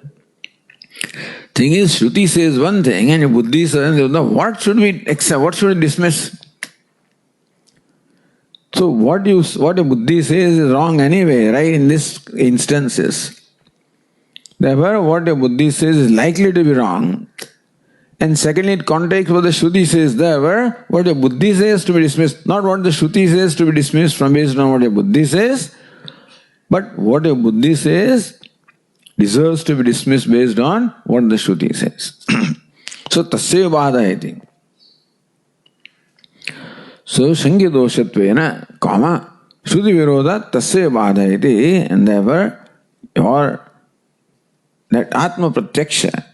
Thing is, Shruti says one thing, and Buddhi says another. What should we accept? What should we dismiss? So, what a Buddhi says is wrong anyway, right? In this instances. Therefore, what a Buddhi says is likely to be wrong. And secondly, it contradicts what the Shruti says there, where what your Buddhi says to be dismissed, not what the Shruti says to be dismissed from based on what your Buddhi says, but what your Buddhi says deserves to be dismissed based on what the Shruti says. So, tasya badayati. So, shankita doshatvena, comma, Shruti viroda tasya badayati, and therefore, that Atma pratyaksha,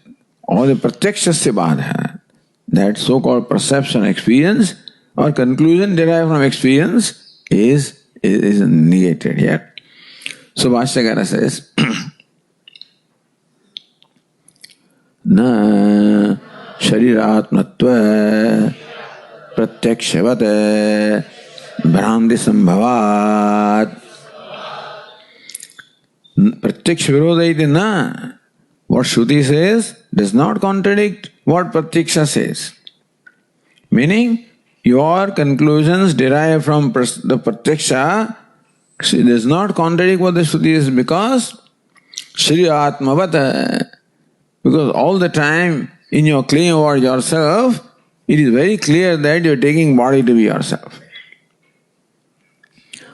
or the pratyaksha badha, that so-called perception, experience, or conclusion derived from experience is negated here. So Bhashyakara says, na shariratmatva pratyakshavate bhranti sambhavat. Pratyaksha viroda iti na. What Shruti says does not contradict what Pratyaksha says. Meaning, your conclusions derived from the Pratyaksha does not contradict what the Shruti is, because Shri Atmavata, because all the time in your claim about yourself, it is very clear that you are taking body to be yourself.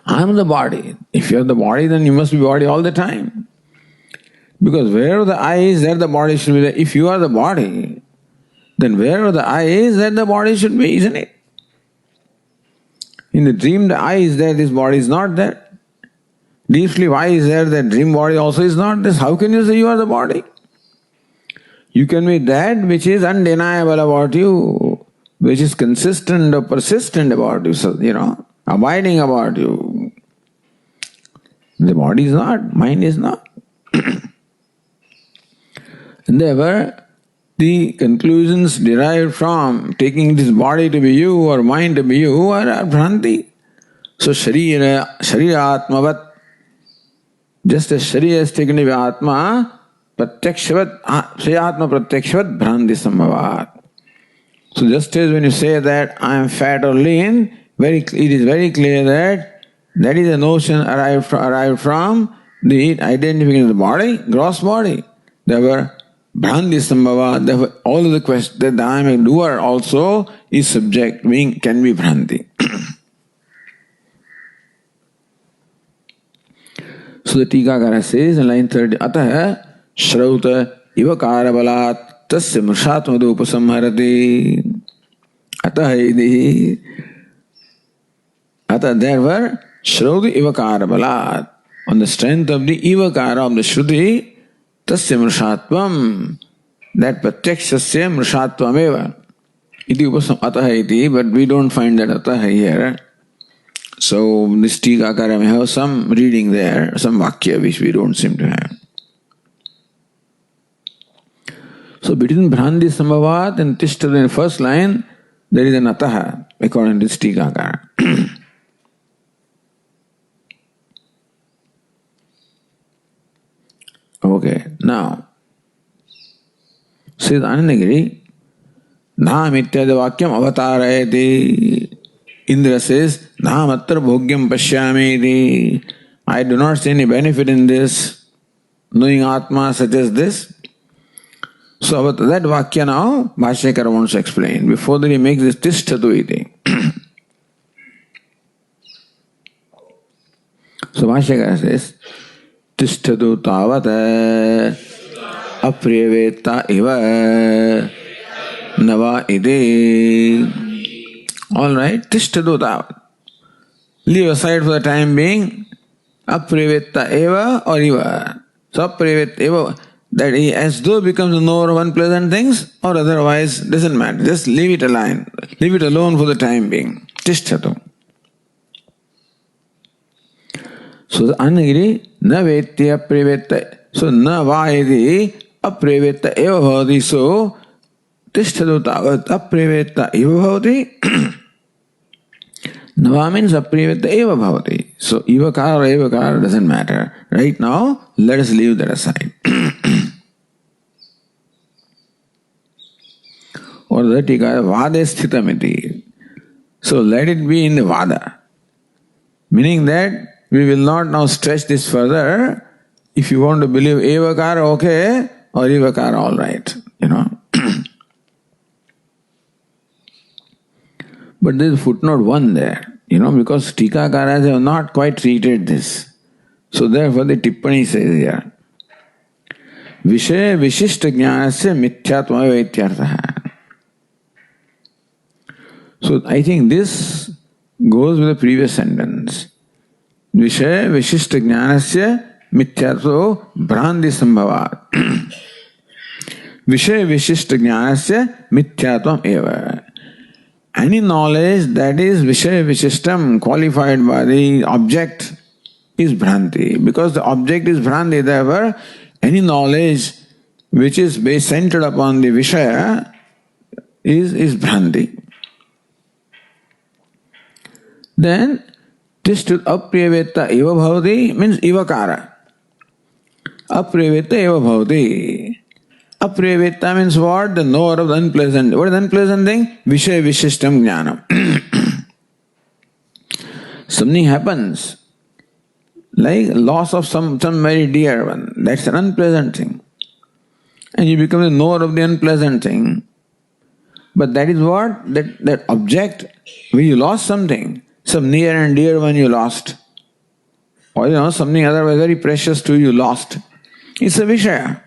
I am the body. If you are the body, then you must be body all the time. Because wherever the eye is, there the body should be there. If you are the body, then wherever the eye is, there the body should be, isn't it? In the dream, the eye is there, this body is not there. Deep sleep, eye is there, that dream body also is not there. How can you say you are the body? You can be that which is undeniable about you, which is consistent or persistent about you, so, abiding about you. The body is not, mind is not. And therefore, the conclusions derived from taking this body to be you or mind to be you are bhranti. So, sharira atmavat, just as sharira is taken to be atma, pratyakshavat, atma pratyakshavat bhranti sambhavat. So, just as when you say that I am fat or lean, it is very clear that that is a notion arrived from the identification of the body, gross body. Therefore, Bhranti Sambhava, therefore all of the questions that I am a doer also is subject, can be Bhranti. So the Tikakara says in line 30, Ataha Shrauta Ivakara Balat Tasya Mrshatmadu Upasamharati. Ataha therefore Shrauta Ivakara Balat, on the strength of the Ivakara of the Shruti, Tasya mrshatvam, that pratyakshasya mrshatvam eva. Iti upasam ataha iti, but we don't find that ataha here. So this Tikakara may have some reading there, some Vakya which we don't seem to have. So between Bhrandi Sambhavat and Tishtha in the first line, there is an Ataha, according to this Tikakara. Okay, now, says Anandagiri, Nam ityadi vakyam avatarayati. Indra says, Nam atra bhogyam pashyamiti. I do not see any benefit in this, knowing Atma such as this. So that Vakya now, Bhashyakara wants to explain. Before that he makes this Tishtatu iti. So Bhashyakara says, Tishtatu tavata apriyaveta iva nava ide. Alright, Tishtatu tavat. Leave aside for the time being apriyaveta eva or iva. So apriyaveta eva, that he as though becomes a knower of unpleasant things or otherwise, doesn't matter. Just leave it alone. Leave it alone for the time being. Tishtatu. So the Anagiri, na veti aprivetta. So na vaidi aprivetta eva bhavati. So tishtatu tavat aprivetta eva bhavati. Nava means aprivetta eva bhavati. So evakara or evakara doesn't matter. Right now, let us leave that aside. Or the Tika vade sthitamiti. So let it be in the vada. Meaning that we will not now stretch this further. If you want to believe evakara, okay, or evakara, all right, you know. But there is footnote 1 there, you know, because Tikakaras have not quite treated this. So therefore the Tippani says here, Vishaya Vishishta Jnanasya Mithyatma Vaityartha. So I think this goes with the previous sentence. Vishaya Vishishta Jnanasya Mithyatva Bhrandi Sambhavat. Vishaya Vishishta Jnanasya Mithyatvam Eva. Any knowledge that is Vishaya Vishishtam, qualified by the object, is Bhranti. Because the object is Bhranti, therefore, any knowledge which is based centered upon the Vishaya is Bhranti. Then, Tishtu apriyaveta eva bhavati means evakara. Apriyaveta eva bhavati. Apriyaveta means what? The knower of the unpleasant. What is the unpleasant thing? Vishaya Vishishtam Jnanam. Something happens, like loss of some very dear one. That's an unpleasant thing. And you become the knower of the unpleasant thing. But that is what? That object, when you lost something, some near and dear one you lost. Or you know, something otherwise very precious to you lost. It's a Vishaya.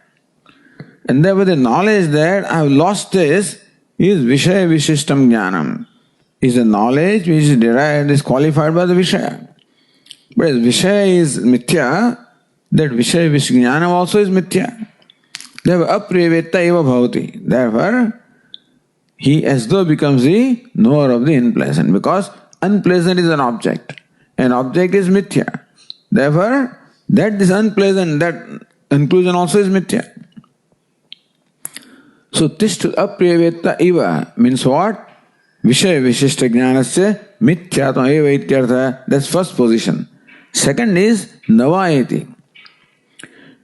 And therefore the knowledge that I have lost this is Vishaya Vishishtam Jnanam. Is a knowledge which is derived, is qualified by the Vishaya. But as Vishaya is Mithya, that Vishaya Vishjnanam also is Mithya. Therefore apriyaveta eva bhavati. Therefore he as though becomes the knower of the unpleasant. Because unpleasant is an object. An object is Mithya. Therefore that is unpleasant, that inclusion also is Mithya. So tishtu apriyaveta eva means what? Vishaya Vishishta Jnanasya Mithyatma eva ityartha. That's first position. Second is Navayati.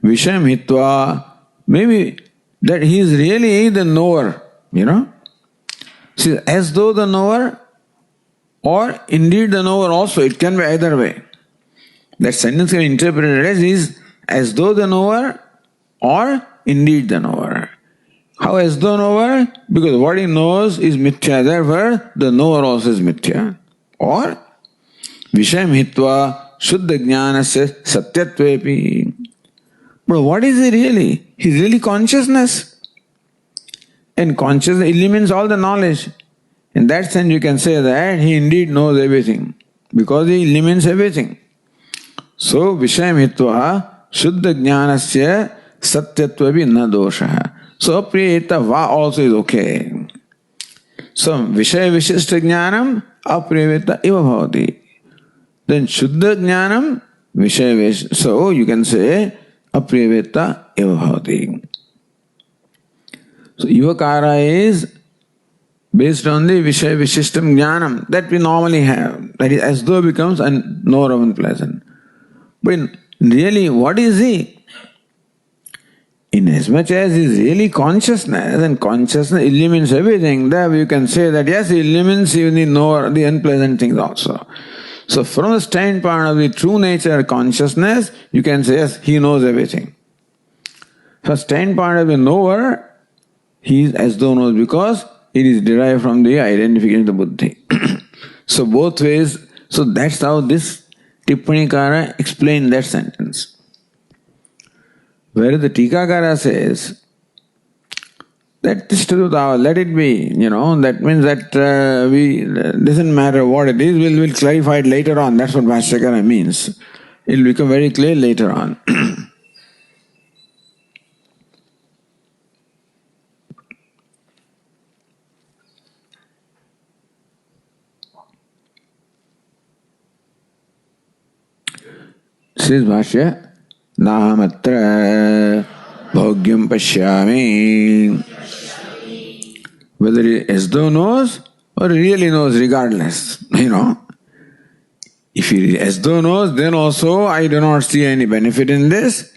Vishayam hitva. Maybe that he is really the knower, you know. See, as though the knower or indeed the knower also. It can be either way. That sentence can be interpreted as though the knower or indeed the knower. How as though knower? Because what he knows is mithya, therefore the knower also is mithya. Or Vishayam hitva Shuddha Jnanasya Satyatvepi. But what is he really? He's really consciousness. And consciousness eliminates all the knowledge. In that sense you can say that he indeed knows everything. Because he eliminates everything. So Vishayam hitva Shuddha Jnanasya Satyatvepi na dosha. So apriyaveta va also is okay. So Vishaya Vishishta Jnanam apriyaveta eva bhavati. then Shuddha Jnanam Vishaya Vesh. So you can say Apriyavetta eva bhavati. So Ivakara is based on the Vishaya Vishishtam Jnanam that we normally have. That is as though becomes knower of unpleasant. But really, what is he? Inasmuch as he is really consciousness, and consciousness illumines everything, there you can say that yes, he illumines even the knower, the unpleasant things also. So from the standpoint of the true nature consciousness, you can say yes, he knows everything. From the standpoint of the knower, he is as though knows because it is derived from the identification of the buddhi. So both ways, so that's how this Tippanikara explained that sentence. Where the Tikakara says that let it be, that means that doesn't matter what it is, we'll clarify it later on. That's what Bhashyakara means. It will become very clear later on. Says Bhashya, Nahamatra bhogyam pashyami. Whether he as though knows or really knows, regardless, If he as though knows, then also I do not see any benefit in this.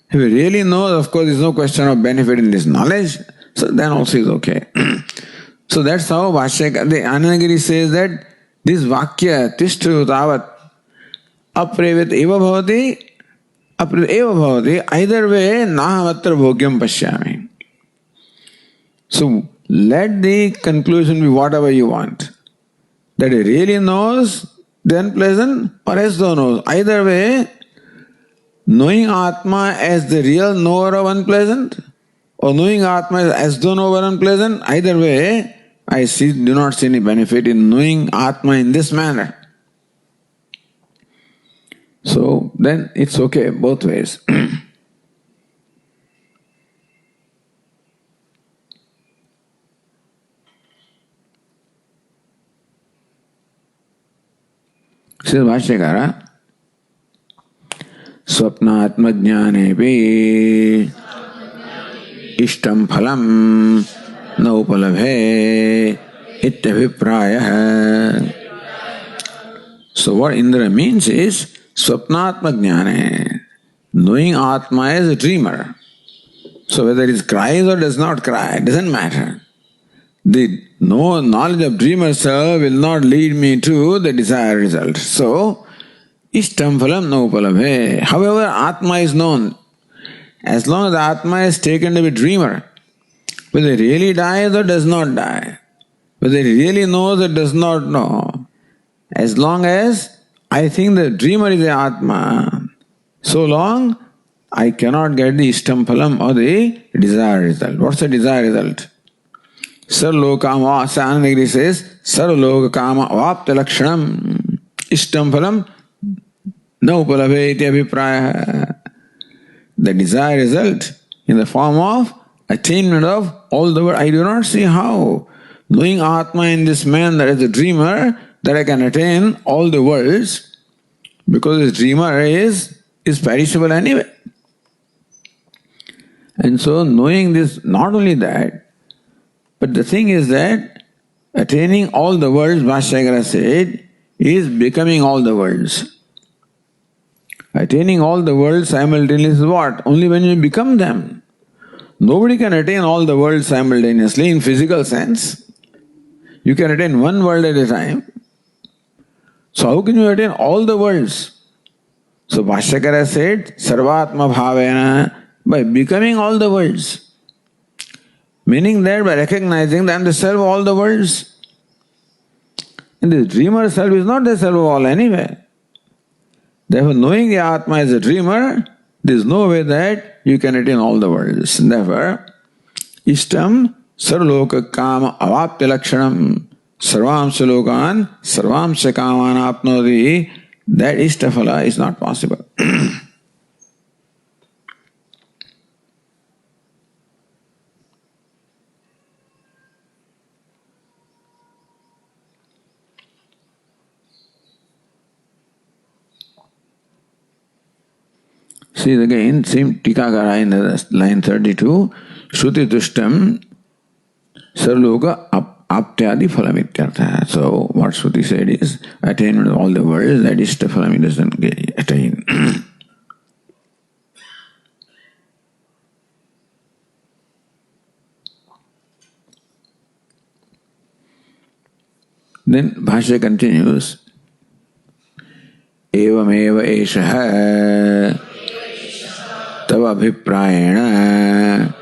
If he really knows, of course, there is no question of benefit in this knowledge, so then also is okay. So that's how Bhashyakara, the Anandagiri says that this Vakya, Tishtu Tavat, Aprevet eva bhavati, either way, nahamatra bhogyam pashyami. So let the conclusion be whatever you want. That he really knows the unpleasant or as though knows. Either way, knowing Atma as the real knower of unpleasant or knowing Atma as though knower of unpleasant, either way, I do not see any benefit in knowing Atma in this manner. So then it's okay both ways. Says Bhashyakara, Swapnatma jnanepi ishtam phalam na upalabhe ityabhiprayah. So what Indra means is Swapnatma jnane, knowing Atma as a dreamer. So whether he cries or does not cry, it doesn't matter. The knowledge of dreamer self will not lead me to the desired result. So, ishtam phalam na upalabhe. However, Atma is known. As long as Atma is taken to be dreamer, whether he really dies or does not die, whether he really knows or does not know, as long as I think the dreamer is the Atma, so long I cannot get the ishtam phalam or the desired result. What's the desired result? Sarvaloka Anandagiri says, Sarvaloka kama avapta lakshanam ishtam phalam na upalabhe iti abhipraya. The desired result in the form of attainment of all the world. I do not see how, knowing Atma in this manner as a dreamer, that I can attain all the worlds, because this dreamer is perishable anyway. And so knowing this, not only that, but the thing is that attaining all the worlds, Bhashyakara said, is becoming all the worlds. Attaining all the worlds simultaneously is what? Only when you become them. Nobody can attain all the worlds simultaneously in physical sense. You can attain one world at a time. So how can you attain all the worlds? So Bhashyakara said, Sarvatma Bhavena, by becoming all the worlds. Meaning that by recognizing that I am the self of all the worlds. And the dreamer self is not the self of all anyway. Therefore, knowing the Atma as a dreamer, there is no way that you can attain all the worlds. Therefore, Ishtam Sarvaloka Kama Avapti Lakshanam Sarvamsa Lokan Sarvamsa Kaman Apnodi, that Ishtaphala is not possible. See again, same Tikakara in line 32, Shruti Dushtam Sarloka Aptyadi Phalamityartha. So what Shruti said is, attainment of all the worlds, that is Phalam he doesn't attain. Then Bhashya continues, Evameva eshaha tava abhiprayena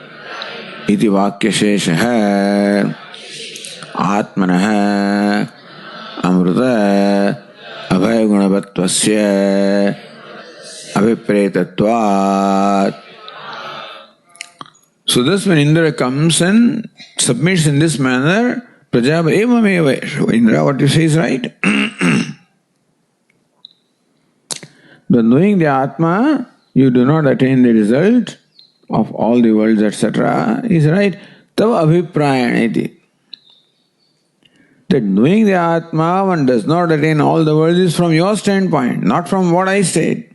iti vakyasheshaha atmanaha amruta abhayagunavattvasya abhipretatvat. So thus when Indra comes and submits in this manner, Prajapati evameva eshaha. Indra, what you say is right. But knowing the Atma, you do not attain the result of all the worlds, etc. is right. Tava abhiprayaneti. That knowing the Atma, one does not attain all the worlds is from your standpoint, not from what I said.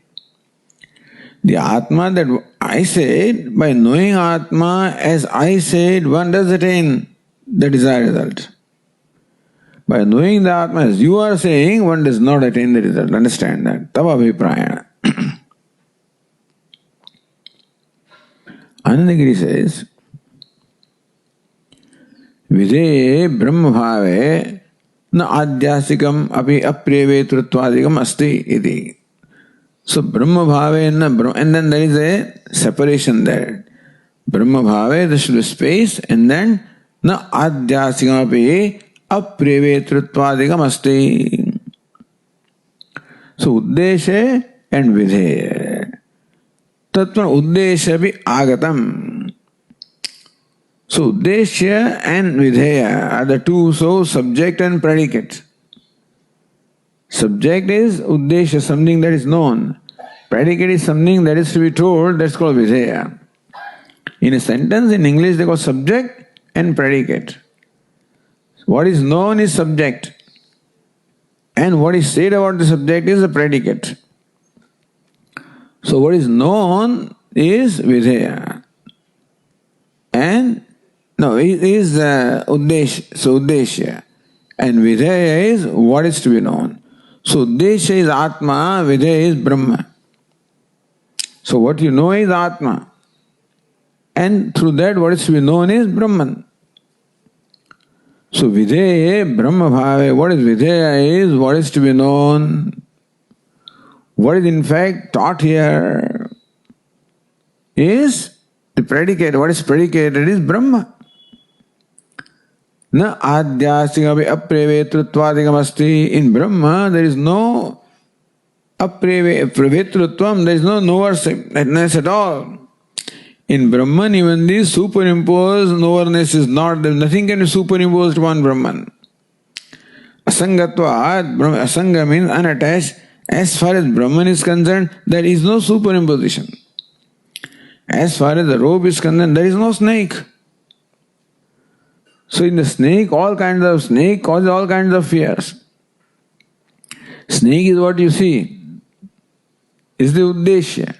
The Atma that I said, by knowing Atma as I said, one does attain the desired result. By knowing the Atma as you are saying, one does not attain the result. Understand that. Tava abhiprayana. Anandagiri says, Vidhe brahma bhave na adhyasikam api apriyavetrutvadikam asti iti. So brahma bhave na brahma, and then there is a separation there. Brahma bhave, there should be space, and then na adhyasikam api apriyavetrutvadikam asti. So uddeshe and vidhe. Tattva uddesha bhi agatam. So uddesha and vidheya are the two, so subject and predicate. Subject is uddesha, something that is known. Predicate is something that is to be told, that's called vidheya. In a sentence in English they call subject and predicate. What is known is subject, and what is said about the subject is the predicate. So what is known is vidheya, and no, it is uddesha. So uddesha, and vidheya is what is to be known. So uddesha is Atma, vidheya is Brahma. So what you know is Atma, and through that what is to be known is Brahman. So videya brahma bhave, what is videya is what is to be known. What is in fact taught here is the predicate. What is predicated is Brahma. Na adhyasikapi apriyavetruttvadikam asti. In Brahma there is no apriyavetrutvam, there is no knowerness at all. In Brahman, even this superimposed knowerness is not there. Nothing can be superimposed upon Brahman. Asangatvat, asanga means unattached. As far as Brahman is concerned, there is no superimposition. As far as the rope is concerned, there is no snake. So in the snake, all kinds of snake cause all kinds of fears. Snake is what you see, is the uddesha.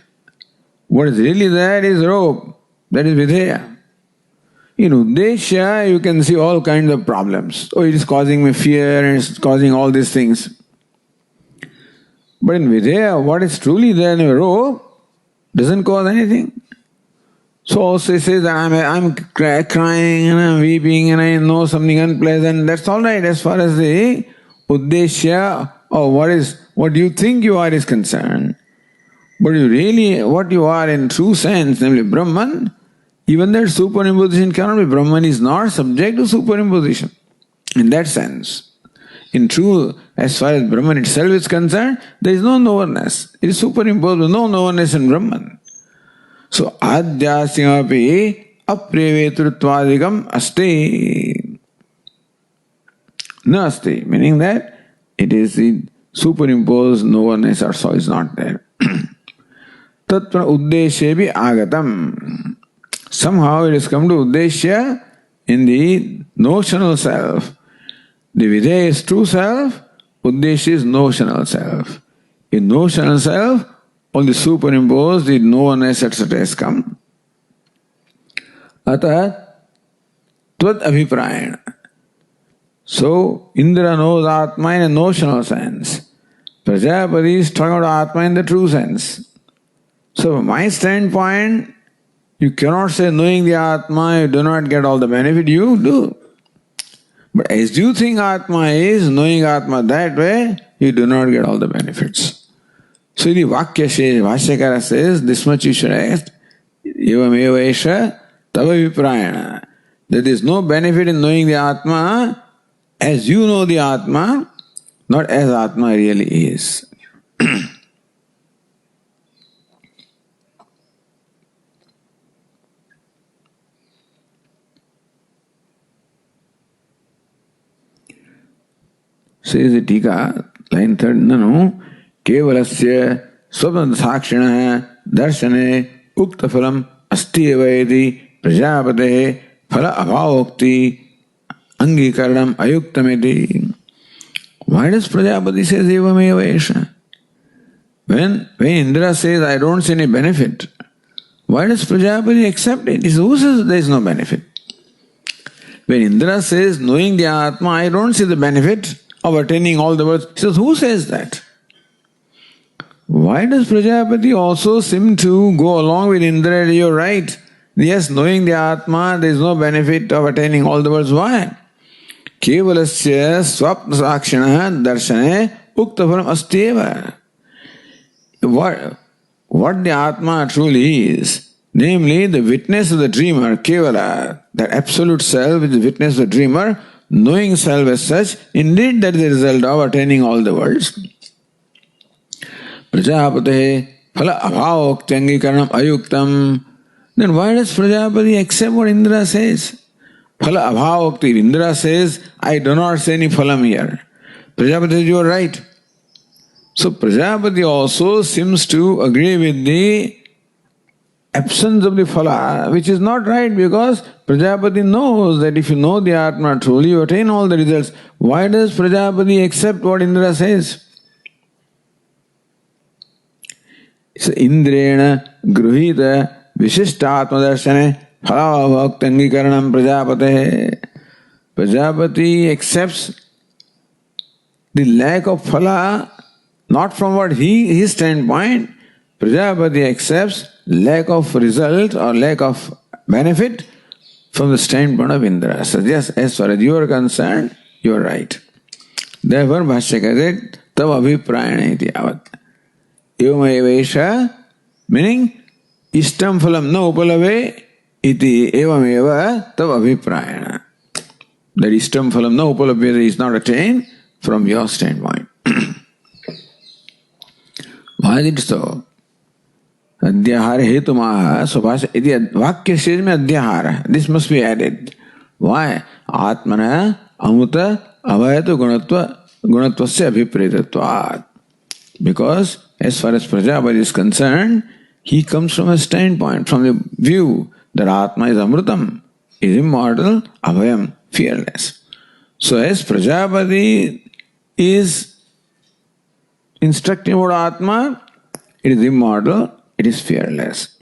What is really there is rope, that is videya. In uddesha, you can see all kinds of problems. Oh, it is causing me fear and it's causing all these things. But in videya, what is truly there in a rope doesn't cause anything. So also he says that I'm crying and I'm weeping and I know something unpleasant. That's all right as far as the uddesha or what you think you are is concerned. But you really, what you are in true sense, namely Brahman, even that superimposition cannot be. Brahman is not subject to superimposition. In that sense, in true, as far as Brahman itself is concerned, there is no knowerness. It is superimposed, no knowerness in Brahman. So, adhyasyapi apriyavetruttvadikam asti. Na asti, meaning that it is the superimposed knowerness or so is not there. Tattva uddeshebi agatam. Somehow it has come to uddesha in the notional self. The videya is true self, uddesha is notional self. In notional self, only superimposed, the no-ness, etc. has come. Atah tvad abhiprayana. So, Indra knows Atma in a notional sense. Prajapati is talking about Atma in the true sense. So, from my standpoint, you cannot say knowing the Atma, you do not get all the benefit, you do. But as you think Atma is, knowing Atma that way, you do not get all the benefits. So the Vakya says, Bhashyakara says, this much you should ask, evam eva esha tava viprayana. There is no benefit in knowing the Atma as you know the Atma, not as Atma really is. Says the Tika, line 3, Nanu, Kevalasya Swapna Sakshina Darshane Ukta Phalam Asti Evayati Prajapate Phala Abhavokti Angikaranam Ayuktameti. Why does Prajapati say Evam eva esha? When Indra says, I don't see any benefit, why does Prajapati accept it? He says, who says there is no benefit? When Indra says, knowing the Atma, I don't see the benefit of attaining all the worlds, he says, who says that? Why does Prajapati also seem to go along with Indra? You're right. Yes, knowing the Atma, there is no benefit of attaining all the worlds. Why? Kevalasya swapna sakshina darshane uktapharam asteva. What the Atma truly is, namely the witness of the dreamer, Kevala, that absolute self is the witness of the dreamer, knowing self as such, indeed that is the result of attaining all the worlds. Prajapate phala abhavokti angikaranam ayuktam. Then why does Prajapati accept what Indra says? Phala abhavokti. Indra says, I do not see any phalam here. Prajapati says, you are right. So Prajapati also seems to agree with the absence of the phala, which is not right, because Prajapati knows that if you know the Atma truly, you attain all the results. Why does Prajapati accept what Indra says? So Indrena gruhita vishishta atmadarshane phala bhaktangikaranam Prajapate. Prajapati accepts the lack of phala not from what his standpoint. Prajapati accepts lack of result or lack of benefit from the standpoint of Indra. So yes, as far as you are concerned, you are right. Therefore, Bhashyakara said, Tava abhiprayana iti avat. Evam eva esha, meaning, Ishtam phalam na upalave iti evam eva tava abhiprayana. That Ishtam phalam na upalave is not attained from your standpoint. Why is it so? Adhyahara hetumaha, so Vakya says me adhyahara. This must be added. Why? Atmana amuta avayatu gunatvasya abhipretatvat. Because as far as Prajapati is concerned, he comes from a standpoint, from the view that Atma is amrutam, is immortal, avayam, fearless. So as Prajapati is instructing about Atma, it is immortal, it is fearless.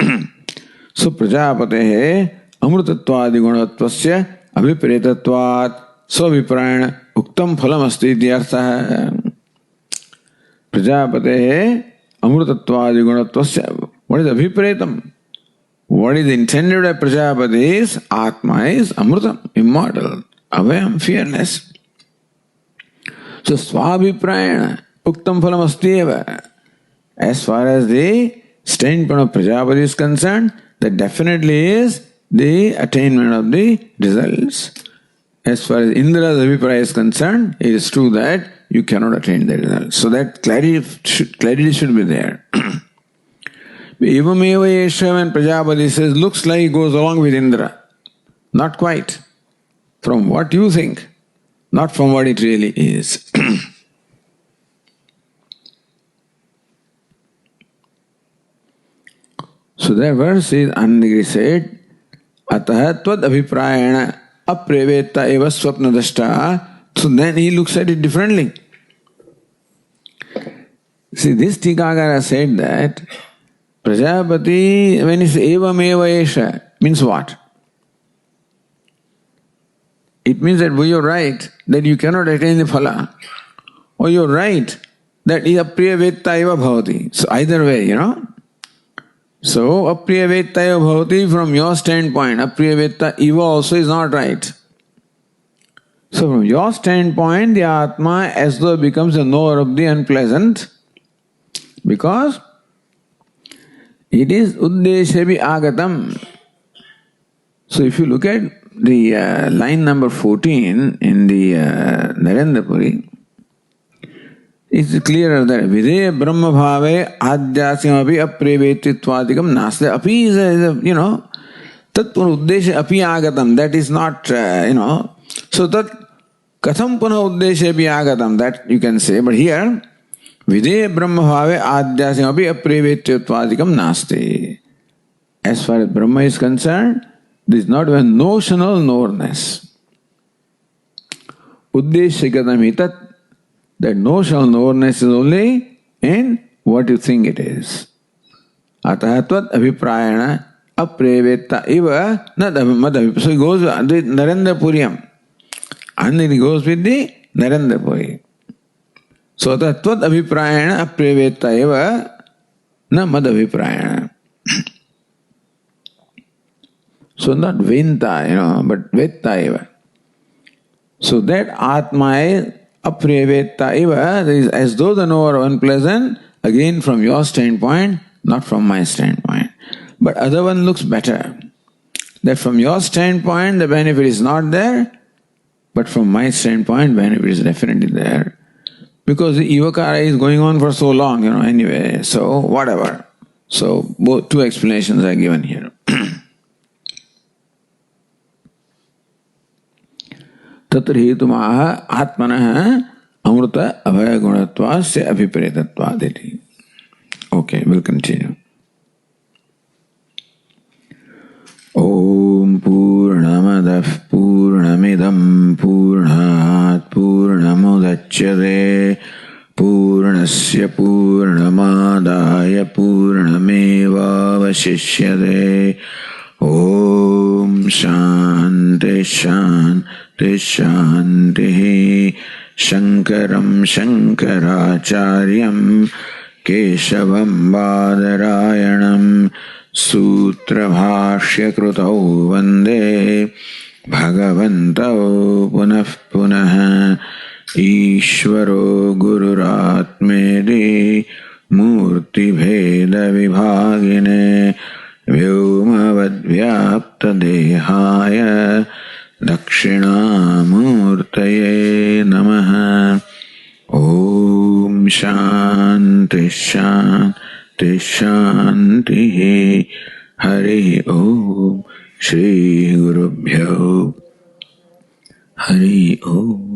So Prajapate amrutattvadi gunatvasya abhipretatvat svaviprayana uktam phalam asti iti artha. Prajapate amrutattvadi gunatvasya. What is abhipretam? What is intended by Prajapati is Atma is amrutam, immortal, avayam, fearless. So svaviprayana uktam phalam asti eva. As far as the standpoint of Prajapati is concerned, that definitely is the attainment of the results. As far as Indra's abhipraya is concerned, it is true that you cannot attain the results. So that clarity should be there. Evam eva esha, when Prajapati says, looks like it goes along with Indra. Not quite. From what you think, not from what it really is. So therefore, Anandagiri said, Ataha tvad abhiprayana apreveta eva swapnadashta. So then he looks at it differently. See, this Tikagara said that Prajapati, when it's evam eva esha, means what? It means that you're right that you cannot attain the phala, or you're right that apriya vetta eva bhavati. So either way, So apriya vetta eva bhavati, from your standpoint, apriya vetta eva also is not right. So from your standpoint, the Atma as though becomes the knower of the unpleasant, because it is uddeshavi agatam. So if you look at the line number 14 in the Narendra Puri, it's clearer that Videya Brahma Bhave Adhyasyam Api Aprevetitvatikam Nasya. Api is Tat Uddesha Api Agatam. That is not, So that Katham Puna Uddesha Api Agatam, that you can say. But here, Videya Brahma Bhave Adhyasyam Api Aprevetitvatikam Nasti. As far as Brahma is concerned, this is not a notional knowness. Uddeshagatam hitat, that notional knowness is only in what you think it is. Atahatvat abhiprayana aprevetta iva nadavimadaviprayana. So it goes with the Narendra Puriyam. And it goes with the Narendra Puri. So atahatvat abhiprayana aprevetta iva na madaviprayana. So not Venta, but Vetta eva. So that Atma is Aprevetta eva, is as though the knower of unpleasant, again from your standpoint, not from my standpoint. But other one looks better. That from your standpoint the benefit is not there, but from my standpoint benefit is definitely there. Because the Ivakara is going on for so long, anyway, so whatever. So both two explanations are given here. तत्र हेतुमाह आत्मनः अमृत अभय गुणत्वास्य अभिप्रेतत्वादिति. Okay, we'll continue. Om Purnamadah Purnamidam Purnat Purnamudachyate Purnasya Purnamadaya Purnamevavashishyate. Om Shanti Shanti Shanti. Shankaram Shankaracharyam Keshavam Badarayanam Sutra Bhashya Krutau Vande Bhagavantau Punah Punah. Ishvaro Gururatmedi Murti Bheda Vibhagine Vyomavadvyapta Dehaya Dakshinamurtaye Namaha. Om Shanti Shanti Shanti. Hari Om. Shri Gurubhyo Hari Om.